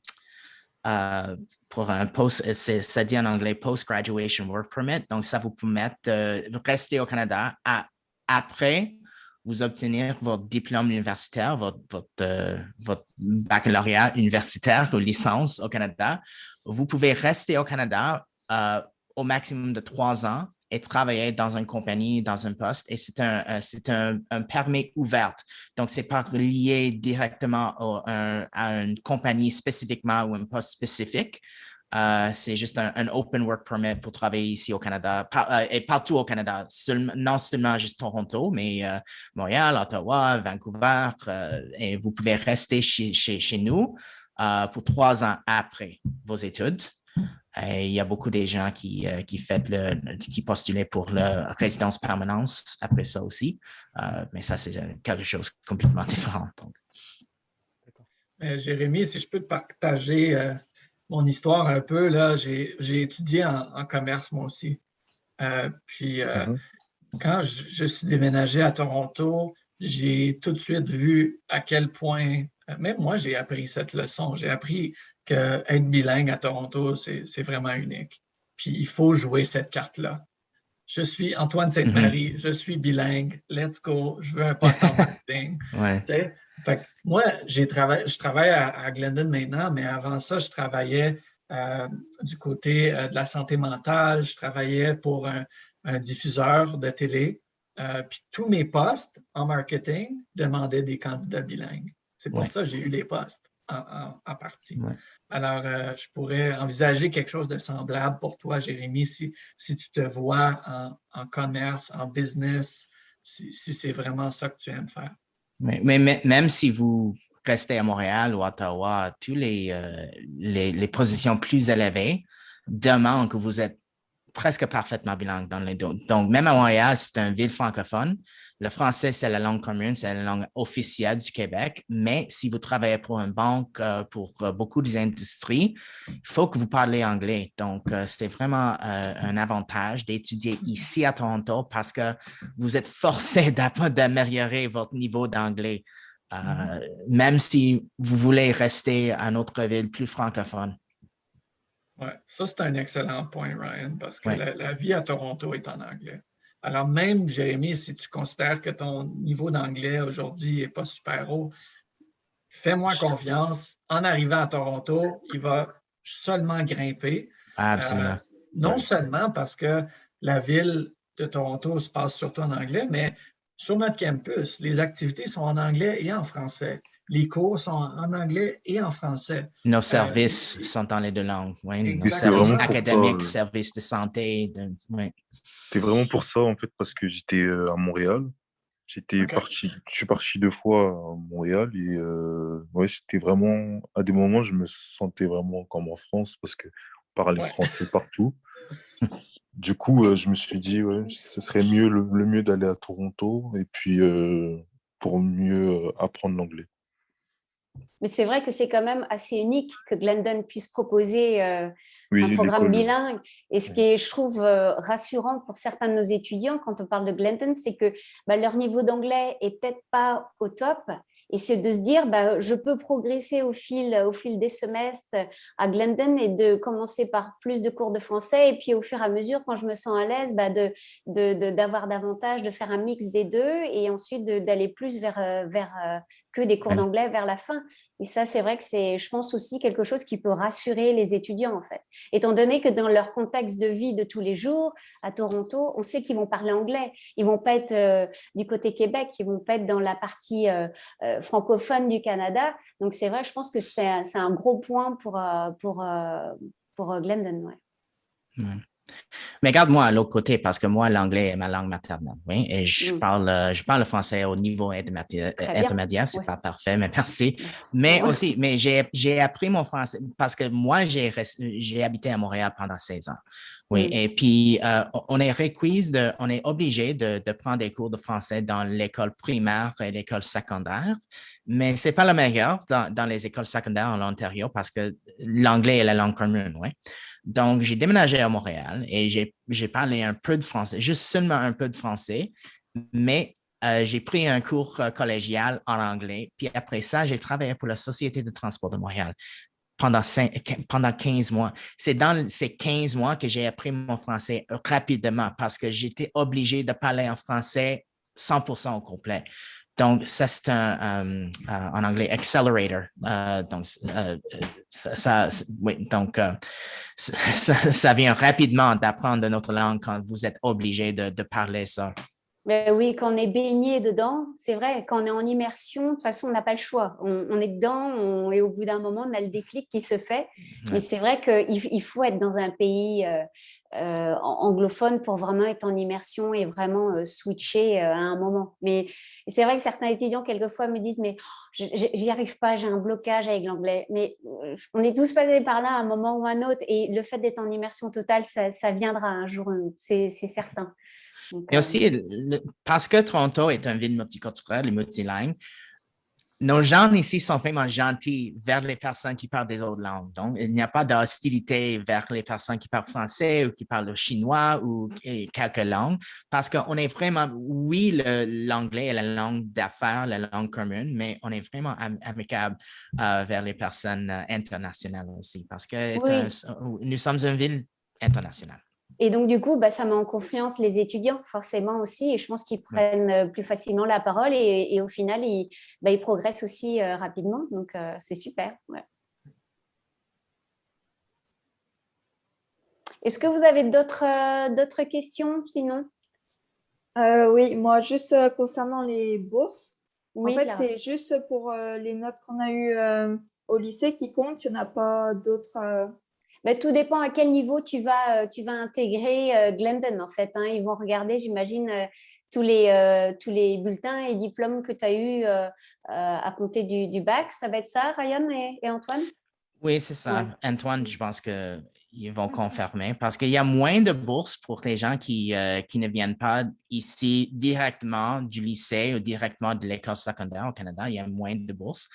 ça dit en anglais Post-Graduation Work Permit. Donc, ça vous permet de rester au Canada après vous obtenir votre diplôme universitaire, votre baccalauréat universitaire ou licence au Canada. Vous pouvez rester au Canada au maximum de 3 ans et travailler dans une compagnie, dans un poste, et c'est un permis ouvert. Donc, ce n'est pas lié directement à une compagnie spécifiquement ou un poste spécifique. C'est juste un open work permit pour travailler ici au Canada et partout au Canada, non seulement juste Toronto, mais Montréal, Ottawa, Vancouver, et vous pouvez rester chez nous pour 3 ans après vos études. Et il y a beaucoup de gens qui postulaient pour la résidence permanente après ça aussi. Mais ça, c'est quelque chose de complètement différent. Donc. Jérémy, si je peux te partager mon histoire un peu, là, j'ai étudié en commerce moi aussi. Puis quand je suis déménagé à Toronto, j'ai tout de suite vu à quel point, même moi, j'ai appris cette leçon. J'ai appris qu'être bilingue à Toronto, c'est vraiment unique. Puis il faut jouer cette carte-là. Je suis Antoine Sainte-Marie, je suis bilingue, let's go, je veux un poste en marketing. Ouais. Fait que moi, je travaille à Glendon maintenant, mais avant ça, je travaillais du côté de la santé mentale, je travaillais pour un diffuseur de télé. Puis tous mes postes en marketing demandaient des candidats bilingues. C'est pour ça que j'ai eu les postes en partie. Ouais. Alors, je pourrais envisager quelque chose de semblable pour toi, Jérémy, si tu te vois en commerce, en business, si c'est vraiment ça que tu aimes faire. Mais même si vous rester à Montréal ou Ottawa, tous les positions plus élevées demandent que vous êtes presque parfaitement bilingue dans les deux. Donc, même à Montréal, c'est une ville francophone. Le français, c'est la langue commune, c'est la langue officielle du Québec. Mais si vous travaillez pour une banque, pour beaucoup des industries, il faut que vous parlez anglais. Donc, c'est vraiment un avantage d'étudier ici à Toronto parce que vous êtes forcé d'améliorer votre niveau d'anglais, même si vous voulez rester à notre ville plus francophone. Oui, ça, c'est un excellent point, Ryan, parce que Ouais. la vie à Toronto est en anglais. Alors, même, Jérémy, si tu considères que ton niveau d'anglais aujourd'hui n'est pas super haut, fais-moi confiance. En arrivant à Toronto, il va seulement grimper. Absolument. Non seulement parce que la ville de Toronto se passe surtout en anglais, mais sur notre campus, les activités sont en anglais et en français. Les cours sont en anglais et en français. Nos services sont dans les deux langues. Oui. Nos Exactement. services vraiment pour académiques, ça, services de santé. Oui. C'était vraiment pour ça, en fait, parce que j'étais à Montréal. OK. Je suis parti 2 fois à Montréal et ouais, c'était vraiment, à des moments, je me sentais vraiment comme en France parce que on parlait Ouais. français partout. Du coup, je me suis dit, ouais, ce serait le mieux d'aller à Toronto et puis pour mieux apprendre l'anglais. Mais c'est vrai que c'est quand même assez unique que Glendon puisse proposer Oui, un programme l'école. bilingue. Et ce qui est, je trouve, rassurant pour certains de nos étudiants quand on parle de Glendon, c'est que leur niveau d'anglais est peut-être pas au top. Et c'est de se dire, je peux progresser au fil des semestres à Glendon et de commencer par plus de cours de français. Et puis, au fur et à mesure, quand je me sens à l'aise, d'avoir davantage, de faire un mix des deux et ensuite d'aller plus vers que des cours d'anglais vers la fin. Et ça, c'est vrai que c'est, je pense, aussi quelque chose qui peut rassurer les étudiants, en fait. Étant donné que dans leur contexte de vie de tous les jours, à Toronto, on sait qu'ils vont parler anglais. Ils ne vont pas être du côté Québec, ils ne vont pas être dans la partie francophone du Canada. Donc, c'est vrai, je pense que c'est un gros point pour Glendon. Ouais. Ouais. Mais garde-moi à l'autre côté parce que moi, l'anglais est ma langue maternelle. Oui, et je parle le français au niveau intermédiaire. C'est pas parfait, mais merci. Mais aussi, j'ai appris mon français parce que moi, j'ai habité à Montréal pendant 16 ans. Oui, et puis on est obligé de prendre des cours de français dans l'école primaire et l'école secondaire, mais c'est pas le meilleur dans les écoles secondaires en Ontario parce que l'anglais est la langue commune. Oui. Donc, j'ai déménagé à Montréal et j'ai parlé un peu de français, juste seulement un peu de français, mais j'ai pris un cours collégial en anglais. Puis après ça, j'ai travaillé pour la Société de transport de Montréal pendant 15 mois. C'est dans ces 15 mois que j'ai appris mon français rapidement parce que j'étais obligé de parler en français 100% au complet. Donc, ça, c'est en anglais, accelerator. Donc, oui, donc, ça vient rapidement d'apprendre une autre langue quand vous êtes obligé de parler ça. Mais oui, quand on est baigné dedans, c'est vrai, quand on est en immersion, de toute façon, on n'a pas le choix. On est dedans et au bout d'un moment, on a le déclic qui se fait. Ouais. Mais c'est vrai qu'il faut être dans un pays anglophone pour vraiment être en immersion et vraiment switcher à un moment. Mais c'est vrai que certains étudiants, quelquefois, me disent « mais j'y arrive pas, j'ai un blocage avec l'anglais ». Mais on est tous passés par là à un moment ou à un autre et le fait d'être en immersion totale, ça viendra un jour ou un autre, c'est certain. Et aussi, parce que Toronto est une ville multiculturelle et multilingue, nos gens ici sont vraiment gentils vers les personnes qui parlent des autres langues. Donc, il n'y a pas d'hostilité vers les personnes qui parlent français ou qui parlent le chinois ou quelques langues, parce qu'on est vraiment, oui, l'anglais est la langue d'affaires, la langue commune, mais on est vraiment amicable vers les personnes internationales aussi, parce que nous sommes une ville internationale. Et donc, du coup, ça met en confiance les étudiants, forcément aussi. Et je pense qu'ils prennent plus facilement la parole et au final, ils progressent aussi rapidement. Donc, c'est super. Ouais. Est-ce que vous avez d'autres questions sinon? Oui, moi, juste concernant les bourses. Oui, en fait, c'est juste pour les notes qu'on a eues au lycée qui comptent. Il n'y en a pas d'autres. Ben, tout dépend à quel niveau tu vas intégrer Glendon, en fait. Hein. Ils vont regarder, j'imagine, tous les bulletins et diplômes que tu as eus à compter du bac. Ça va être ça, Ryan et Antoine? Oui, c'est ça. Ouais. Antoine, je pense qu'ils vont confirmer parce qu'il y a moins de bourses pour les gens qui ne viennent pas ici directement du lycée ou directement de l'école secondaire au Canada. Il y a moins de bourses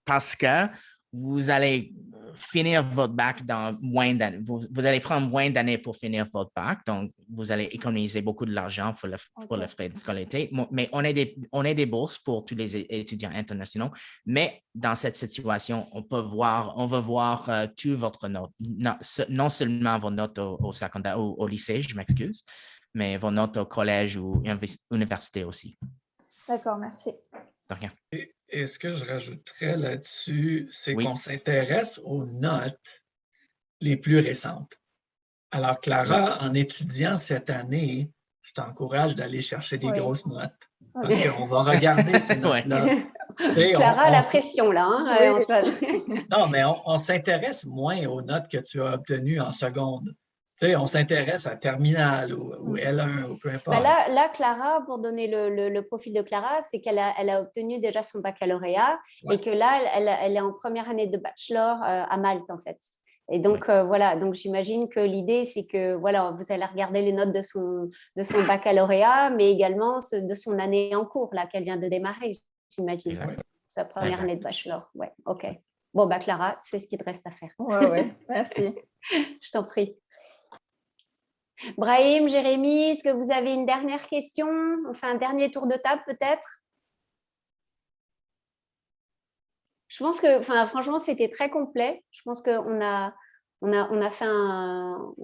parce que vous allez finir votre bac dans moins d'années. Vous allez prendre moins d'années pour finir votre bac, donc vous allez économiser beaucoup de l'argent pour le frais de scolarité. Mais on est des bourses pour tous les étudiants internationaux. Mais dans cette situation, on va voir tout votre note, non seulement vos notes au secondaire ou au lycée, je m'excuse, mais vos notes au collège ou université aussi. D'accord, merci. De rien. Et ce que je rajouterais là-dessus, c'est Oui. qu'on s'intéresse aux notes les plus récentes. Alors, Clara, en étudiant cette année, je t'encourage d'aller chercher des grosses notes. Parce qu'on va regarder ces notes-là. Clara, la pression, là, hein, Antoine. Non, mais on s'intéresse moins aux notes que tu as obtenues en seconde. On s'intéresse à terminale ou L1 ou peu importe. Là, Clara, pour donner le profil de Clara, c'est qu'elle a obtenu déjà son baccalauréat et que là, elle est en première année de bachelor à Malte, en fait. Et donc, voilà, donc j'imagine que l'idée, c'est que voilà, vous allez regarder les notes de son baccalauréat, mais également de son année en cours, là, qu'elle vient de démarrer, j'imagine. Sa première année de bachelor. Ouais, OK. Bon, Clara, c'est ce qu'il te reste à faire. Ouais, merci. Je t'en prie. Brahim, Jérémy, est-ce que vous avez une dernière question? On fait un dernier tour de table peut-être? Je pense que, franchement, c'était très complet. Je pense qu'on a fait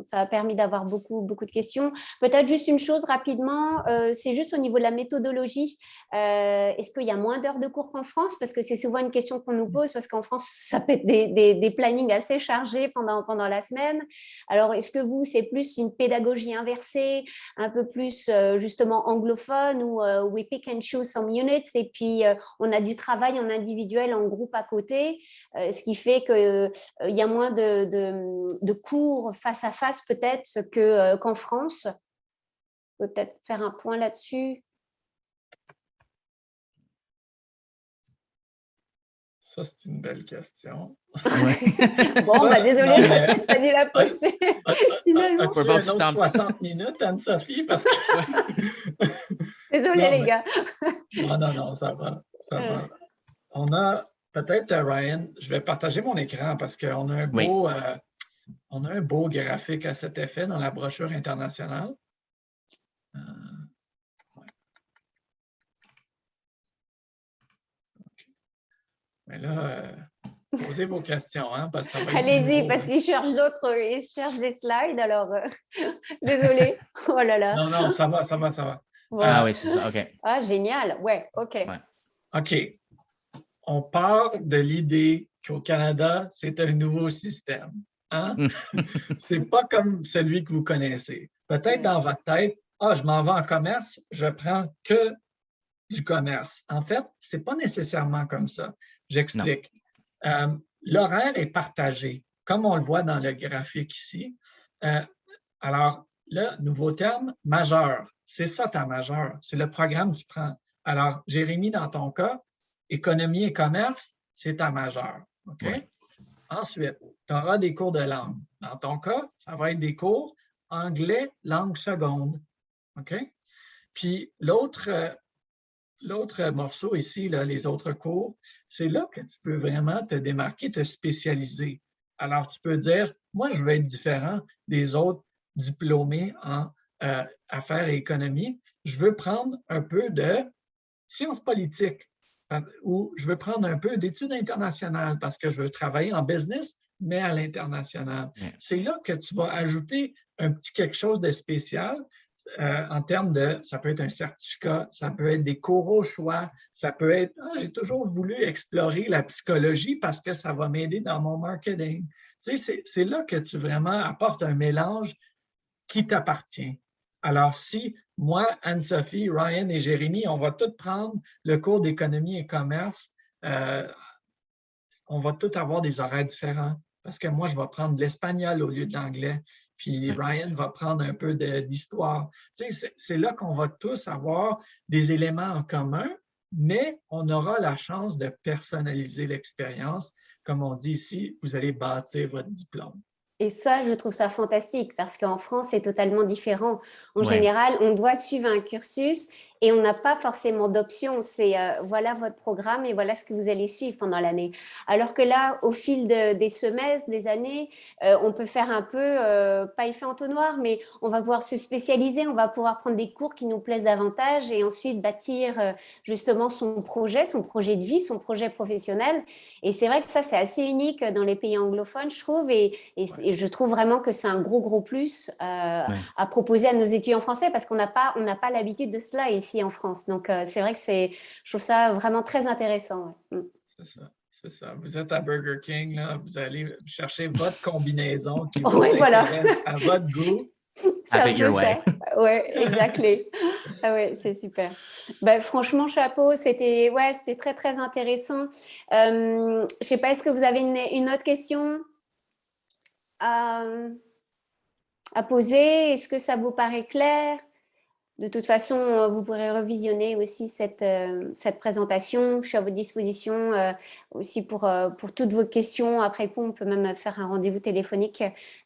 ça a permis d'avoir beaucoup de questions. Peut-être juste une chose rapidement, c'est juste au niveau de la méthodologie. Est-ce qu'il y a moins d'heures de cours qu'en France? Parce que c'est souvent une question qu'on nous pose, parce qu'en France, ça peut être des plannings assez chargés pendant la semaine. Alors, est-ce que vous, c'est plus une pédagogie inversée, un peu plus justement anglophone, où we pick and choose some units, et puis on a du travail en individuel, en groupe à côté, ce qui fait qu'il y a moins de cours face à face peut-être qu'en France. Peut-être faire un point là-dessus. Ça, c'est une belle question. Ouais. Bon, désolé, je n'ai peut-être pas dû la poser. Finalement. As-tu un autre 60 minutes, Anne-Sophie? Parce que... Désolé, les gars. Non, ça va. On a peut-être, Ryan, je vais partager mon écran parce qu'on a un beau graphique à cet effet dans la brochure internationale. Mais là, posez vos questions, hein, parce que ça va être allez-y, parce qu'ils cherchent ils cherchent des slides, alors désolé. Oh là là. Non, ça va. Ah oui, c'est ça, OK. Ah, génial, ouais, OK. Ouais. OK. On part de l'idée qu'au Canada, c'est un nouveau système. Hein? C'est pas comme celui que vous connaissez. Peut-être dans votre tête, je m'en vais en commerce, je prends que du commerce. En fait, ce n'est pas nécessairement comme ça. J'explique. L'horaire est partagé, comme on le voit dans le graphique ici. Alors, là, nouveau terme, majeur. C'est ça ta majeure. C'est le programme que tu prends. Alors, Jérémy, dans ton cas, économie et commerce, c'est ta majeure. OK? Ouais. Ensuite, tu auras des cours de langue. Dans ton cas, ça va être des cours anglais, langue seconde. OK? Puis l'autre morceau ici, là, les autres cours, c'est là que tu peux vraiment te démarquer, te spécialiser. Alors, tu peux dire, moi, je veux être différent des autres diplômés en affaires et économie. Je veux prendre un peu de sciences politiques ou je veux prendre un peu d'études internationales parce que je veux travailler en business, mais à l'international. C'est là que tu vas ajouter un petit quelque chose de spécial. En termes de, ça peut être un certificat, ça peut être des cours au choix, ça peut être, j'ai toujours voulu explorer la psychologie parce que ça va m'aider dans mon marketing. Tu sais, c'est là que tu vraiment apportes un mélange qui t'appartient. Alors, si moi, Anne-Sophie, Ryan et Jérémy, on va tous prendre le cours d'économie et commerce, on va tous avoir des horaires différents. parce que moi, je vais prendre de l'espagnol au lieu de l'anglais. Puis Ryan va prendre un peu d'histoire. Tu sais, c'est là qu'on va tous avoir des éléments en commun, mais on aura la chance de personnaliser l'expérience. Comme on dit ici, vous allez bâtir votre diplôme. Et ça, je trouve ça fantastique parce qu'en France, c'est totalement différent. En général, on doit suivre un cursus et on n'a pas forcément d'option. C'est voilà votre programme et voilà ce que vous allez suivre pendant l'année. Alors que là, au fil des semestres, des années, on peut faire un peu, pas effet entonnoir, mais on va pouvoir se spécialiser, on va pouvoir prendre des cours qui nous plaisent davantage et ensuite bâtir justement son projet de vie, son projet professionnel. Et c'est vrai que ça, c'est assez unique dans les pays anglophones, je trouve. Et je trouve vraiment que c'est un gros plus à proposer à nos étudiants français parce qu'on n'a pas l'habitude de cela ici en France. Donc, c'est vrai que je trouve ça vraiment très intéressant. Ouais. C'est ça. Vous êtes à Burger King, là, vous allez chercher votre combinaison qui vous intéresse à votre goût. C'est un peu ça. Oui, exactement. Ah ouais, c'est super. Ben, franchement, chapeau, c'était très, très intéressant. Je ne sais pas, est-ce que vous avez une autre question à poser? Est-ce que ça vous paraît clair? De toute façon, vous pourrez revisionner aussi cette présentation. Je suis à votre disposition aussi pour toutes vos questions. Après coup, on peut même faire un rendez-vous téléphonique.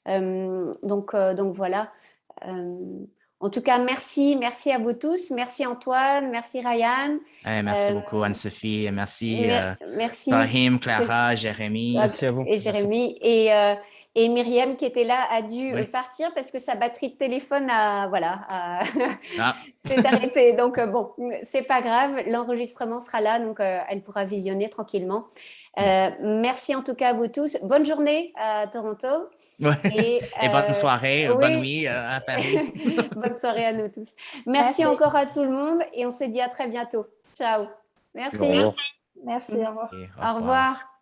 Donc voilà. En tout cas, merci à vous tous. Merci Antoine, merci Ryan. Merci beaucoup Anne-Sophie, merci merci Rahim, Clara, Jérémy. Merci à vous. Et Jérémy et Myriam qui était là a dû partir parce que sa batterie de téléphone s'est arrêtée. Donc bon, c'est pas grave, l'enregistrement sera là, donc elle pourra visionner tranquillement. Merci en tout cas à vous tous. Bonne journée à Toronto. Et bonne soirée, bonne nuit à Paris. Bonne soirée à nous tous. Merci encore à tout le monde et on se dit à très bientôt. Ciao. Merci. Merci, au revoir. Au revoir.